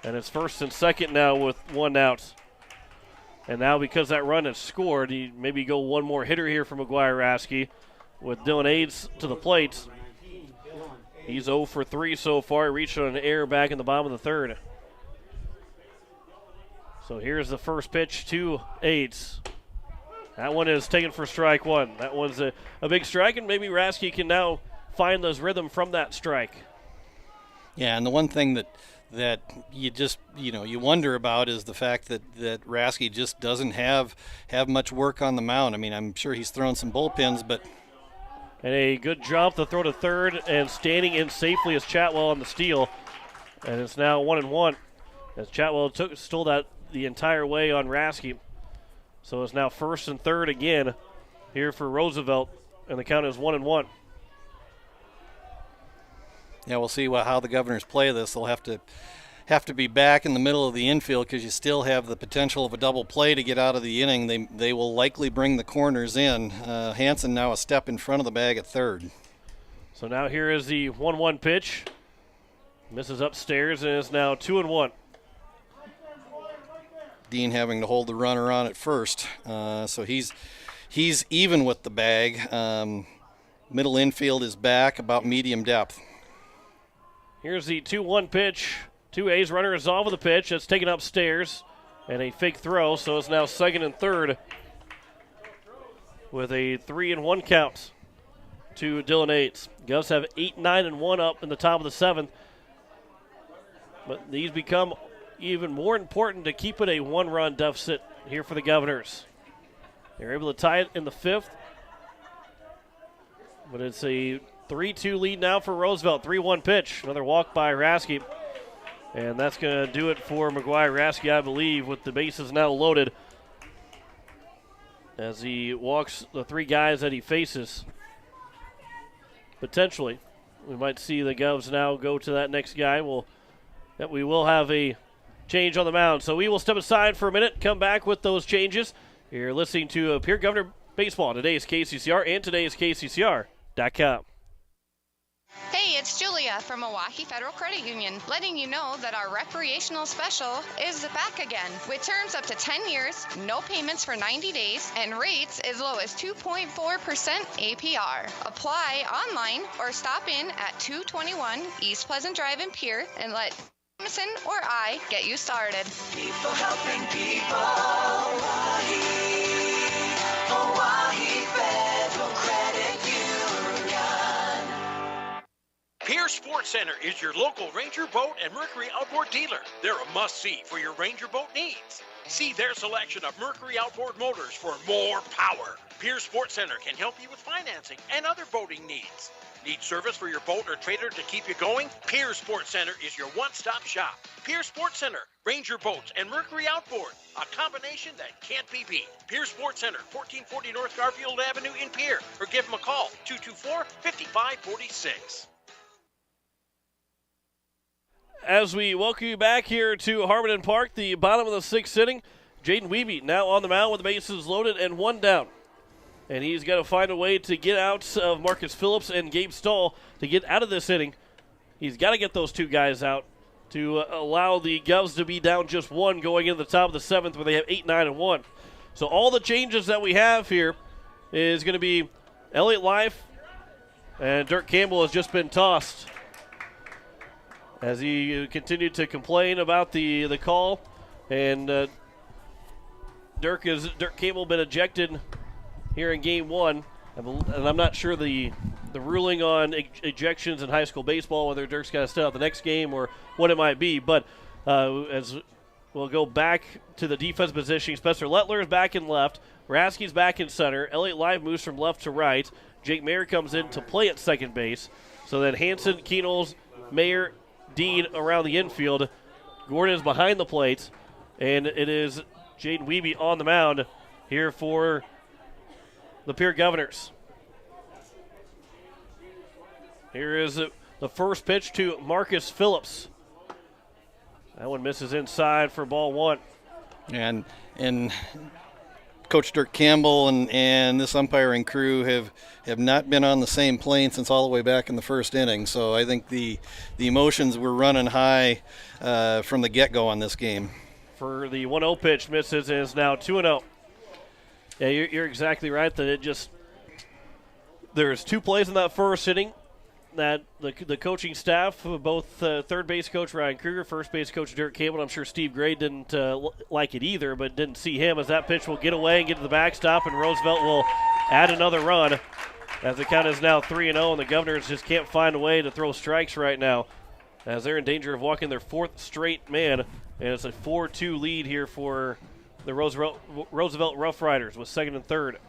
And it's first and second now with 1 out. And now because that run is scored, you maybe go one more hitter here for McGuire-Raskey with Dylan Aids to the plate. He's 0 for 3 so far. He reached on an error back in the bottom of the third. So here's the first pitch to Aids. That one is taken for strike 1. That one's a big strike, and maybe Raskey can now find those rhythm from that strike. Yeah, and the one thing that you just, you wonder about is the fact that Raskey just doesn't have much work on the mound. I mean, I'm sure he's thrown some bullpens, but... And a good jump to throw to third, and standing in safely is Chatwell on the steal. And it's now 1-1 as Chatwell stole that the entire way on Raskey. So it's now first and third again here for Roosevelt, and the count is 1-1. Yeah, we'll see how the Governors play this. They'll have to be back in the middle of the infield because you still have the potential of a double play to get out of the inning. They will likely bring the corners in. Hansen now a step in front of the bag at third. So now here is the 1-1 pitch. Misses upstairs, and it's now 2-1. Dean having to hold the runner on at first. So he's even with the bag. Middle infield is back about medium depth. Here's the 2-1 pitch. 2A's runner is off of the pitch. That's taken upstairs. And a fake throw, so it's now second and third with a 3-1 count to Dylan Aids. Govs have 8, 9, and 1 up in the top of the 7th. But these become even more important to keep it a 1-run deficit here for the Governors. They're able to tie it in the 5th. But it's a 3-2 lead now for Roosevelt. 3-1 pitch. Another walk by Raskey. And that's going to do it for McGuire-Raskey, I believe, with the bases now loaded as he walks the 3 guys that he faces. Potentially. We might see the Govs now go to that next guy. We will have a change on the mound. So we will step aside for a minute, come back with those changes. You're listening to Pierre Governor Baseball. Today's KCCR and today's KCCR.com. Hey, it's Julia from Milwaukee Federal Credit Union, letting you know that our recreational special is back again, with terms up to 10 years, no payments for 90 days, and rates as low as 2.4% APR. Apply online or stop in at 221 East Pleasant Drive in Pierre and let Jameson or I get you started. People helping people. Hawaii Federal Credit Union. Pierre Sports Center is your local Ranger Boat and Mercury Outboard dealer. They're a must-see for your Ranger boat needs. See their selection of Mercury outboard motors for more power. Pierre Sports Center can help you with financing and other boating needs. Need service for your boat or trailer to keep you going? Pierre Sports Center is your one-stop shop. Pierre Sports Center, Ranger Boats, and Mercury Outboard. A combination that can't be beat. Pierre Sports Center, 1440 North Garfield Avenue in Pierre. Or give them a call, 224-5546. As we welcome you back here to Harmon Park, the bottom of the 6th inning, Jaden Wiebe now on the mound with the bases loaded and 1 down. And he's got to find a way to get out of Marcus Phillips and Gabe Stahl to get out of this inning. He's got to get those 2 guys out to allow the Govs to be down just 1 going into the top of the 7th where they have 8, 9, and 1. So all the changes that we have here is going to be Elliott Life, and Dirk Campbell has just been tossed as he continued to complain about the call. And Dirk Campbell been ejected here in Game 1, and I'm not sure the ruling on ejections in high school baseball, whether Dirk's got to stay out the next game or what it might be. But as we'll go back to the defense positioning, Spencer Lettler is back in left, Raskey's back in center, Elliott Live moves from left to right, Jake Mayer comes in to play at second base. So then Hansen, Keenels, Mayer, Dean around the infield. Gordon is behind the plate, and it is Jaden Wiebe on the mound here for the Pierre Governors. Here is the first pitch to Marcus Phillips. That one misses inside for ball 1. And Coach Dirk Campbell and this umpiring crew have not been on the same plane since all the way back in the first inning. So I think the emotions were running high from the get-go on this game. For the 1-0 pitch, misses, and is now 2-0. Yeah, you're exactly right that there's 2 plays in that first inning that the coaching staff, both third base coach Ryan Kruger, first base coach Dirk Campbell, I'm sure Steve Gray didn't like it either, but didn't see him as that pitch will get away and get to the backstop, and Roosevelt will add another run as the count is now 3-0, and the Governors just can't find a way to throw strikes right now as they're in danger of walking their 4th straight man, and it's a 4-2 lead here for the Roosevelt Rough Riders with second and third.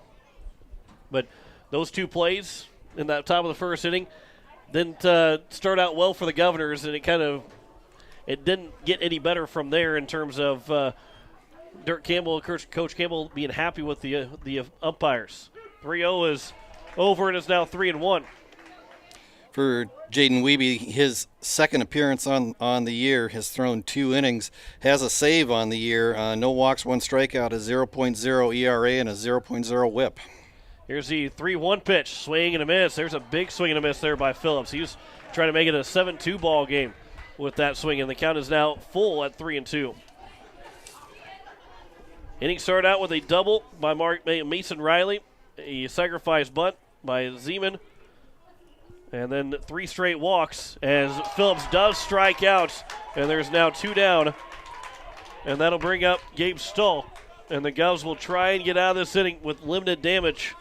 But those 2 plays in that top of the first inning didn't start out well for the Governors, and it didn't get any better from there in terms of Dirk Campbell, Coach Campbell being happy with the umpires. 3-0 is over and is now 3-1. For Jaden Wiebe, his second appearance on the year, has thrown 2 innings, has a save on the year, no walks, 1 strikeout, a 0.0 ERA, and a 0.0 WHIP. Here's the 3-1 pitch, swing and a miss. There's a big swing and a miss there by Phillips. He was trying to make it a 7-2 ball game with that swing, and the count is now full at 3-2. Inning started out with a double by Mason Riley, a sacrifice bunt by Zeman, and then 3 straight walks as Phillips does strike out, and there's now 2 down, and that'll bring up Gabe Stull, and the Govs will try and get out of this inning with limited damage.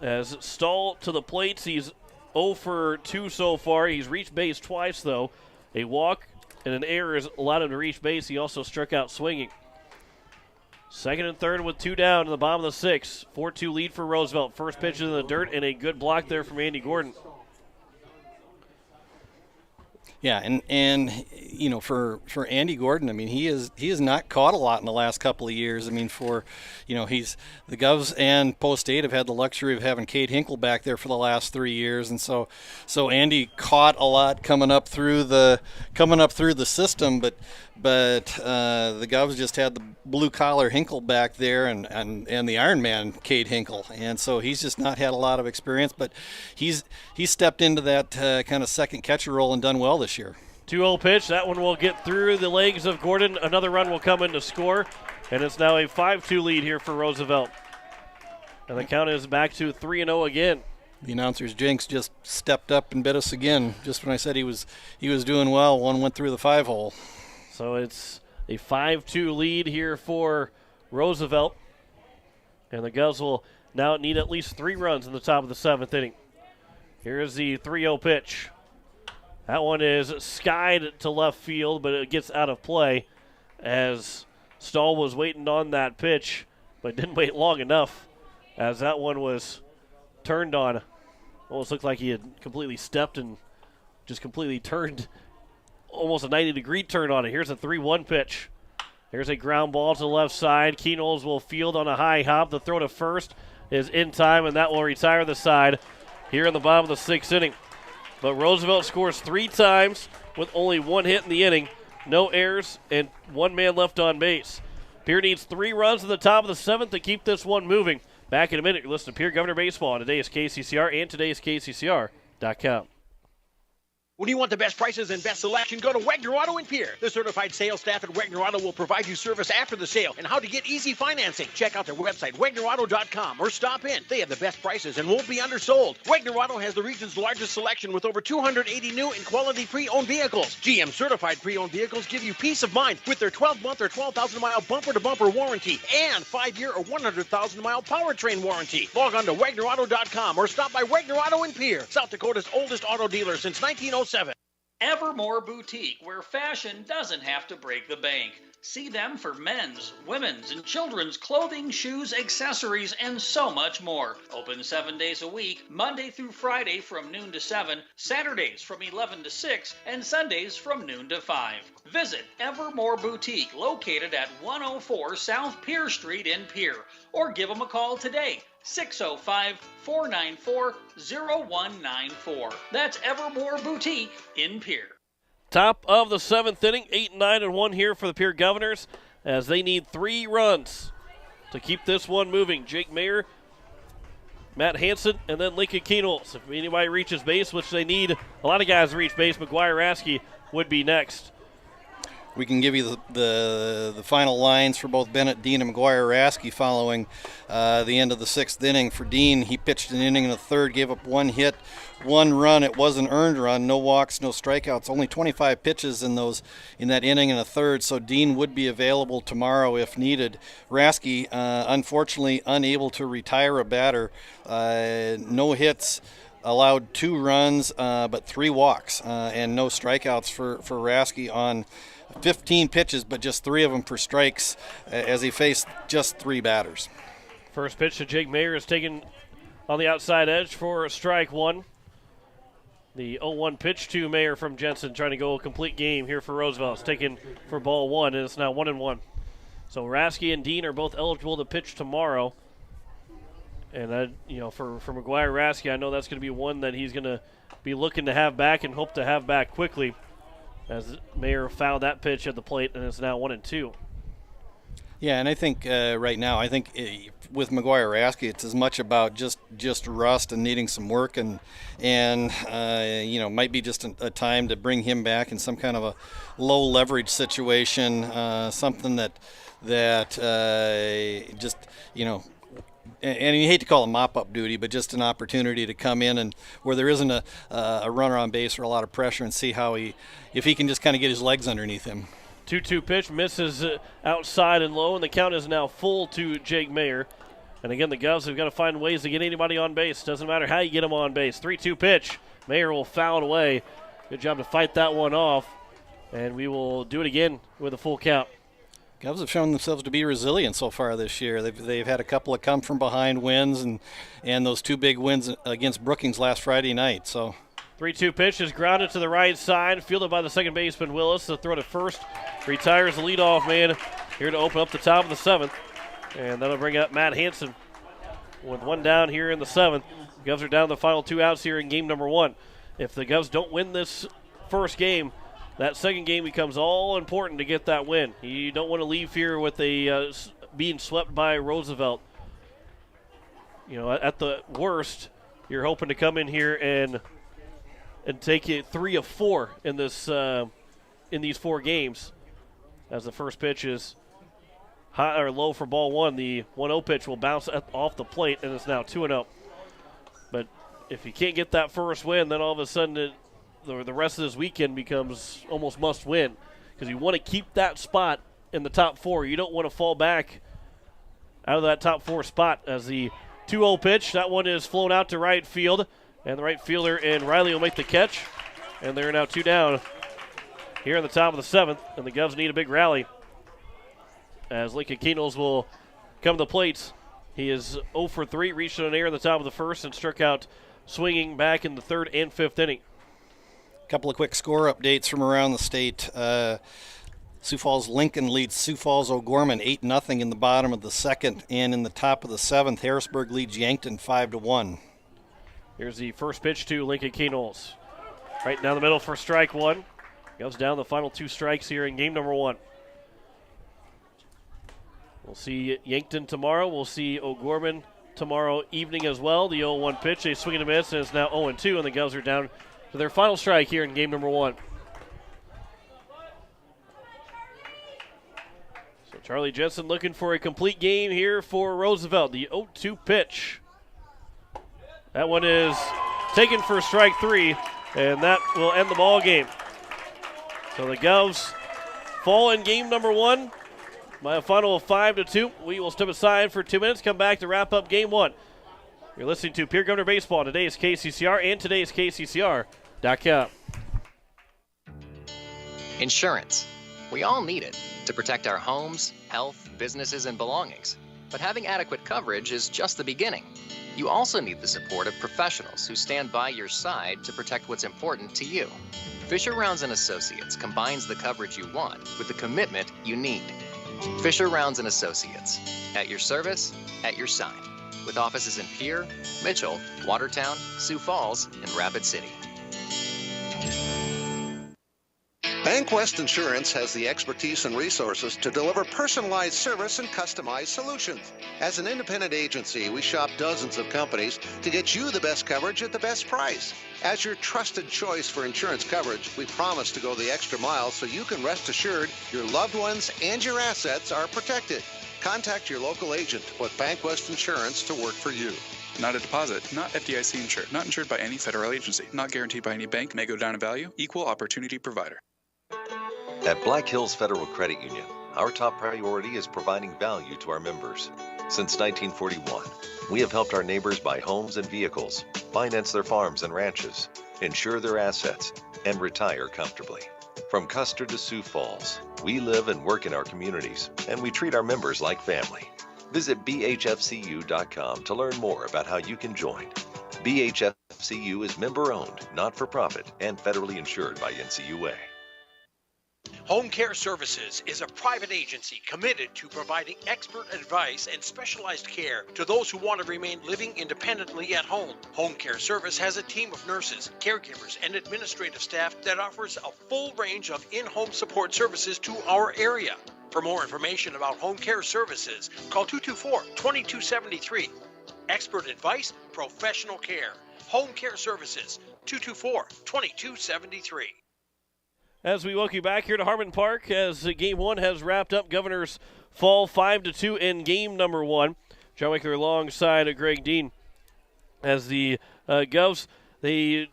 As Stull to the plates, he's 0 for 2 so far. He's reached base twice, though. A walk and an error has allowed him to reach base. He also struck out swinging. Second and third with 2 down in the bottom of the 6th. 4-2 lead for Roosevelt. First pitch in the dirt and a good block there from Andy Gordon. Yeah, and you know, for Andy Gordon, I mean, he has not caught a lot in the last couple of years. I mean, the Govs and Post State have had the luxury of having Cade Hinkle back there for the last 3 years, and so Andy caught a lot coming up through the system, but the Govs just had the blue collar Hinkle back there and the Iron Man Cade Hinkle, and so he's just not had a lot of experience, but he's stepped into that kind of second catcher role and done well this year. 2-0 pitch. That one will get through the legs of Gordon. Another run will come in to score, and it's now a 5-2 lead here for Roosevelt. And the count is back to 3-0 again. The announcer's jinx just stepped up and bit us again. Just when I said he was doing well, one went through the 5-hole. So it's a 5-2 lead here for Roosevelt. And the Govs will now need at least 3 runs in the top of the 7th inning. Here's the 3-0 pitch. That one is skied to left field, but it gets out of play as Stahl was waiting on that pitch, but didn't wait long enough as that one was turned on. Almost looked like he had completely stepped and just completely turned, almost a 90-degree turn on it. Here's a 3-1 pitch. Here's a ground ball to the left side. Keynoles will field on a high hop. The throw to first is in time, and that will retire the side here in the bottom of the 6th inning. But Roosevelt scores 3 times with only 1 hit in the inning, no errors, and 1 man left on base. Pierre needs 3 runs in the top of the 7th to keep this one moving. Back in a minute, you listen to Pierre Governor Baseball on today's KCCR and today's KCCR.com. When you want the best prices and best selection, go to Wagner Auto in Pierre. The certified sales staff at Wagner Auto will provide you service after the sale and how to get easy financing. Check out their website, WagnerAuto.com, or stop in. They have the best prices and won't be undersold. Wagner Auto has the region's largest selection with over 280 new and quality pre-owned vehicles. GM certified pre-owned vehicles give you peace of mind with their 12-month or 12,000-mile bumper-to-bumper warranty and 5-year or 100,000-mile powertrain warranty. Log on to WagnerAuto.com or stop by Wagner Auto in Pierre, South Dakota's oldest auto dealer since 1907. Evermore Boutique, where fashion doesn't have to break the bank. See them for men's, women's, and children's clothing, shoes, accessories, and so much more. Open 7 days a week, Monday through Friday from noon to 7, Saturdays from 11 to 6, and Sundays from noon to 5. Visit Evermore Boutique, located at 104 South Pierre Street in Pierre, or give them a call today. 605-494-0194. That's Evermore Boutique in Pierre. Top of the 7th inning, 8-9-1 here for the Pierre Governors as they need 3 runs to keep this one moving. Jake Mayer, Matt Hansen, and then Lincoln Keenels. If anybody reaches base, which they need a lot of guys to reach base, McGuire Rasky would be next. We can give you the final lines for both Bennett, Dean, and McGuire Rasky following the end of the 6th inning. For Dean, he pitched an inning in the 3rd, gave up 1 hit, 1 run. It was an earned run, no walks, no strikeouts. Only 25 pitches in that inning in the 3rd, so Dean would be available tomorrow if needed. Rasky, unfortunately, unable to retire a batter. No hits. Allowed 2 runs, but 3 walks and no strikeouts for Rasky on 15 pitches, but just 3 of them for strikes as he faced just 3 batters. First pitch to Jake Mayer is taken on the outside edge for strike 1. The 0-1 pitch to Mayer from Jensen, trying to go a complete game here for Roosevelt. It's taken for ball 1, and it's now 1-1. So Rasky and Dean are both eligible to pitch tomorrow. And for McGuire Rasky, I know that's going to be one that he's going to be looking to have back and hope to have back quickly, as Mayer fouled that pitch at the plate, and it's now 1-2. Yeah, and I think right now, with McGuire Rasky, it's as much about just rust and needing some work, and might be just a time to bring him back in some kind of a low leverage situation, something that just and you hate to call it mop-up duty, but just an opportunity to come in and where there isn't a runner on base or a lot of pressure, and see if he can just kind of get his legs underneath him. 2-2 pitch misses outside and low, and the count is now full to Jake Mayer. And again, the Govs have got to find ways to get anybody on base. Doesn't matter how you get them on base. 3-2 pitch. Mayer will foul it away. Good job to fight that one off. And we will do it again with a full count. Govs have shown themselves to be resilient so far this year. They've had a couple of come-from-behind wins and those 2 big wins against Brookings last Friday night. So 3-2 pitch is grounded to the right side, fielded by the second baseman Willis. The throw to first retires the leadoff man here to open up the top of the 7th. And that'll bring up Matt Hansen with 1 down here in the 7th. Govs are down to the final 2 outs here in game number 1. If the Govs don't win this first game, that second game becomes all important to get that win. You don't want to leave here with being swept by Roosevelt. At the worst, you're hoping to come in here and take it 3 of 4 in these 4 games. As the first pitch is high or low for ball 1, the 1-0 pitch will bounce off the plate, and it's now 2-0. But if you can't get that first win, then all of a sudden the rest of this weekend becomes almost must win, because you want to keep that spot in the top 4. You don't want to fall back out of that top 4 spot. As the 2-0 pitch, that one is flown out to right field, and the right fielder and Riley will make the catch, and they're now 2 down here in the top of the 7th, and the Govs need a big rally as Lincoln Keenels will come to the plate. He is 0 for 3, reached on air in the top of the 1st, and struck out swinging back in the 3rd and 5th inning. A couple of quick score updates from around the state. Sioux Falls Lincoln leads Sioux Falls O'Gorman 8-0 in the bottom of the 2nd, and in the top of the 7th, Harrisburg leads Yankton 5-1. Here's the first pitch to Lincoln Keenels. Right down the middle for strike 1. Goes down the final 2 strikes here in game number 1. We'll see Yankton tomorrow. We'll see O'Gorman tomorrow evening as well. The 0-1 pitch, they swing and a miss, and it's now 0-2, and the Govs are down to their final strike here in game number 1. So Charlie Jensen looking for a complete game here for Roosevelt. The 0-2 pitch. That one is taken for strike 3, and that will end the ball game. So the Govs fall in game number 1 by a final of 5-2. We will step aside for 2 minutes, come back to wrap up game 1. You're listening to Pierre Governor Baseball, today's KCCR and today's KCCR.com. Insurance. We all need it to protect our homes, health, businesses, and belongings. But having adequate coverage is just the beginning. You also need the support of professionals who stand by your side to protect what's important to you. Fisher Rounds & Associates combines the coverage you want with the commitment you need. Fisher Rounds & Associates, at your service, at your side, with offices in Pierre, Mitchell, Watertown, Sioux Falls, and Rapid City. Bank West Insurance has the expertise and resources to deliver personalized service and customized solutions. As an independent agency, we shop dozens of companies to get you the best coverage at the best price. As your trusted choice for insurance coverage, we promise to go the extra mile so you can rest assured your loved ones and your assets are protected. Contact your local agent to put Bank West Insurance to work for you. Not a deposit, not FDIC insured, not insured by any federal agency, not guaranteed by any bank, may go down in value, equal opportunity provider. At Black Hills Federal Credit Union, our top priority is providing value to our members. Since 1941, we have helped our neighbors buy homes and vehicles, finance their farms and ranches, insure their assets, and retire comfortably. From Custer to Sioux Falls, we live and work in our communities, and we treat our members like family. Visit bhfcu.com to learn more about how you can join. BHFCU is member-owned, not-for-profit, and federally insured by NCUA. Home Care Services is a private agency committed to providing expert advice and specialized care to those who want to remain living independently at home. Home Care Service has a team of nurses, caregivers, and administrative staff that offers a full range of in-home support services to our area. For more information about Home Care Services, call 224-2273. Expert advice, professional care. Home Care Services, 224-2273. As we welcome you back here to Harmon Park, as Game 1 has wrapped up, Governors fall 5-2 in game number 1. John Wicker alongside Greg Dean. As the Govs, they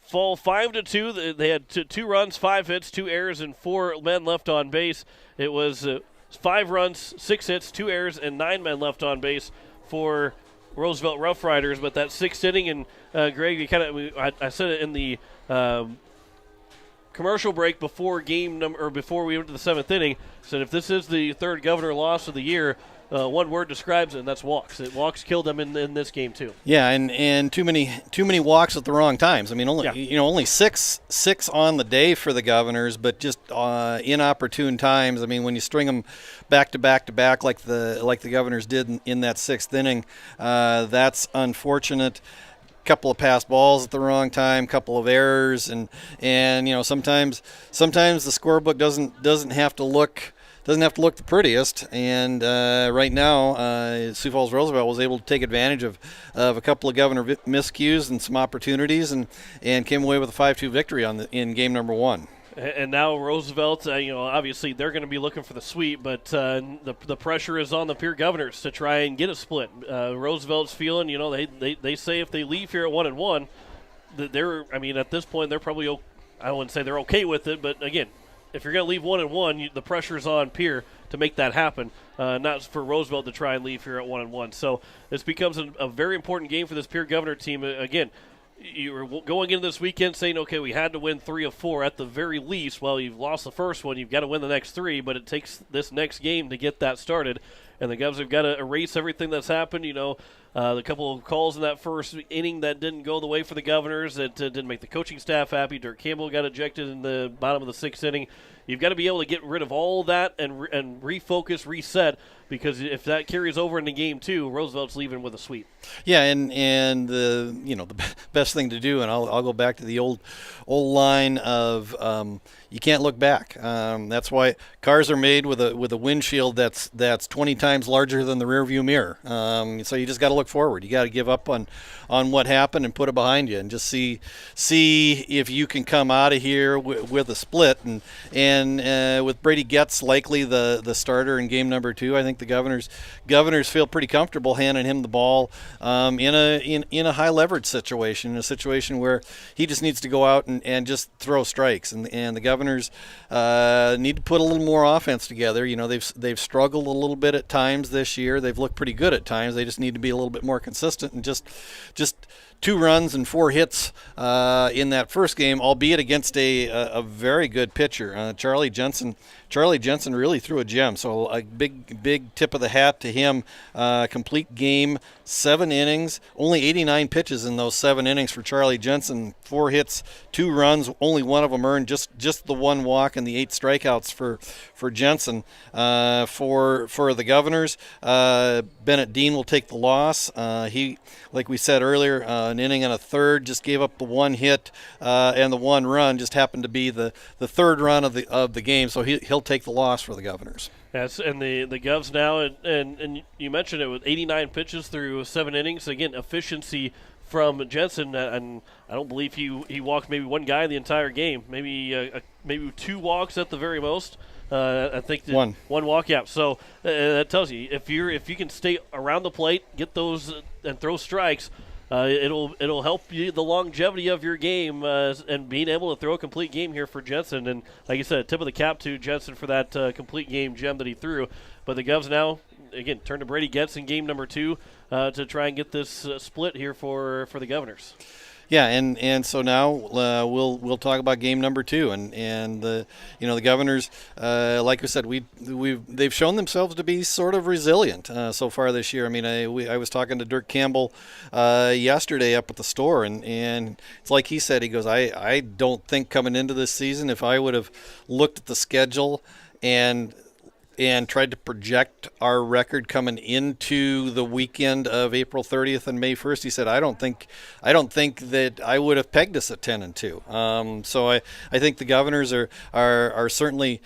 fall 5-2. They had 2 runs, 5 hits, 2 errors, and 4 men left on base. It was 5 runs, 6 hits, 2 errors, and 9 men left on base for Roosevelt Rough Riders. But that 6th inning, and Greg, I said it in the commercial break before before we went to the 7th inning, said if this is the 3rd Governor loss of the year, one word describes it, and that's walks. Walks killed them in this game too. Yeah, and too many walks at the wrong times. I mean, only six on the day for the Governors, but just inopportune times. I mean, when you string them back to back to back like the Governors did in that 6th inning, that's unfortunate. Couple of passed balls at the wrong time, couple of errors, and sometimes the scorebook doesn't have to look the prettiest. And right now, Sioux Falls Roosevelt was able to take advantage of a couple of Governor miscues and some opportunities, and came away with a 5-2 victory in game number 1. And now Roosevelt, obviously they're going to be looking for the sweep, but the pressure is on the Pierre Governors to try and get a split. Roosevelt's feeling, they say if they leave here at 1-1, at this point they're probably, I wouldn't say they're okay with it, but again, if you're going to leave 1-1, the pressure's on Pierre to make that happen, not for Roosevelt to try and leave here at 1-1. So this becomes a very important game for this Pierre Governor team. Again, you were going into this weekend saying, okay, we had to win 3 of 4 at the very least. Well, you've lost the first one. You've got to win the next 3, but it takes this next game to get that started. And the Govs have got to erase everything that's happened. The couple of calls in that first inning that didn't go the way for the Governors, that didn't make the coaching staff happy. Dirk Campbell got ejected in the bottom of the 6th inning. You've got to be able to get rid of all that and refocus, reset, because if that carries over into game 2, Roosevelt's leaving with a sweep. Yeah, and the best thing to do, and I'll go back to the old line of you can't look back. That's why cars are made with a windshield that's 20 times larger than the rearview mirror. So you just got to look forward. You got to give up on what happened and put it behind you, and just see if you can come out of here with a split. And with Brady Getz likely the starter in game number 2, I think the Governors feel pretty comfortable handing him the ball in a high leverage situation, in a situation where he just needs to go out and just throw strikes, and the Governors need to put a little more offense together. They've struggled a little bit at times this year. They've looked pretty good at times. They just need to be a little bit more consistent, and just 2 runs and 4 hits in that first game, albeit against a very good pitcher. Charlie Jensen really threw a gem, so a big tip of the hat to him. Complete game, 7 innings, only 89 pitches in those 7 innings for Charlie Jensen. 4 hits, 2 runs, only one of them earned, just the 1 walk and the 8 strikeouts for Jensen. For the Governors, Bennett Dean will take the loss. He, like we said earlier, an inning and a third, just gave up the one hit and the one run. Just happened to be the third run of the game, so he'll take the loss for the Governors. Yes, and the Govs now, and you mentioned it with 89 pitches through 7 innings. Again, efficiency from Jensen, and I don't believe he walked maybe one guy the entire game, maybe 2 walks at the very most. I think one walk, yeah. So that tells you if you can stay around the plate, get those and throw strikes, it'll help you the longevity of your game and being able to throw a complete game here for Jensen. And like you said, tip of the cap to Jensen for that complete game gem that he threw. But the Govs now again turn to Brady Getz in game number 2 to try and get this split here for the Governors. Yeah, and so now we'll talk about game number 2, and the Governors, like we said, they've shown themselves to be sort of resilient so far this year. I mean, I was talking to Dirk Campbell yesterday up at the store, and it's like he said, he goes, I don't think coming into this season, if I would have looked at the schedule and tried to project our record coming into the weekend of April 30th and May 1st, he said, I don't think that I would have pegged us at 10-2. So I think the Governors are certainly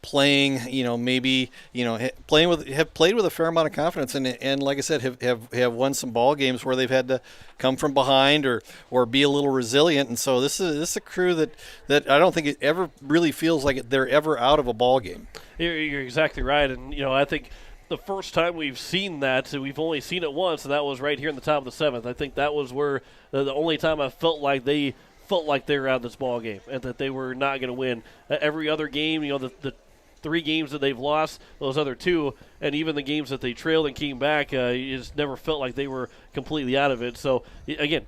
playing, have played with a fair amount of confidence, and like I said, have won some ball games where they've had to come from behind or be a little resilient. And so this is a crew that I don't think it ever really feels like they're ever out of a ball game. You're exactly right, and I think the first time we've seen that, we've only seen it once, and that was right here in the top of the 7th. I think that was where the only time I felt like they were out of this ball game and that they were not going to win. Every other game, the 3 games that they've lost, those other 2, and even the games that they trailed and came back, you just never felt like they were completely out of it. So again,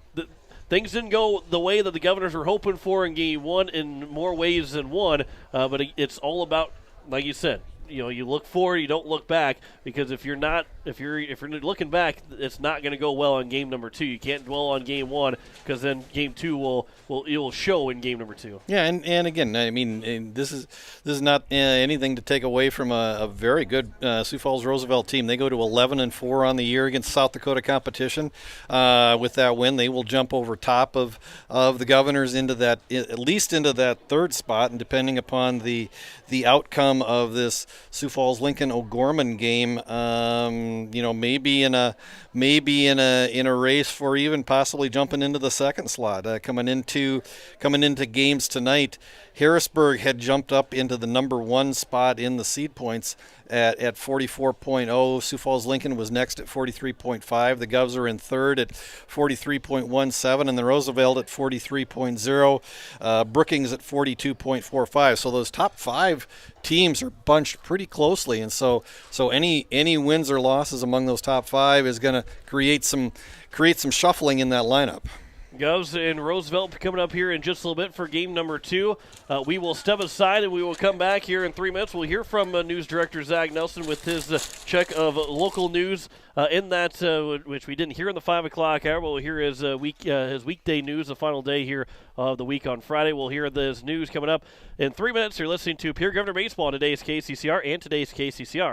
things didn't go the way that the Governors were hoping for in game 1 in more ways than one, but it's all about, like you said, you look forward, you don't look back, because if you're looking back, it's not going to go well in game number 2. You can't dwell on game 1, because then game 2 will show in game number 2. Yeah, and again, I mean, this is not anything to take away from a very good Sioux Falls Roosevelt team. They go to 11-4 on the year against South Dakota competition. With that win, they will jump over top of the Governors into that, at least into that 3rd spot, and depending upon the outcome of this Sioux Falls Lincoln O'Gorman game, maybe in a race for even possibly jumping into the 2nd slot. Coming into games tonight, Harrisburg had jumped up into the number 1 spot in the seed points at 44.0. Sioux Falls Lincoln was next at 43.5. The Govs are in 3rd at 43.17, and the Roosevelt at 43.0. Brookings at 42.45. So those top 5 teams are bunched pretty closely, and so any wins or losses among those top 5 is going to create some shuffling in that lineup. Govs and Roosevelt coming up here in just a little bit for game number 2. We will step aside and we will come back here in 3 minutes. We'll hear from News Director Zach Nelson with his check of local news in that, which we didn't hear in the 5 o'clock hour. We'll hear his weekday news, the final day here of the week on Friday. We'll hear this news coming up in 3 minutes. You're listening to Pierre Governor Baseball on today's KCCR and today's KCCR.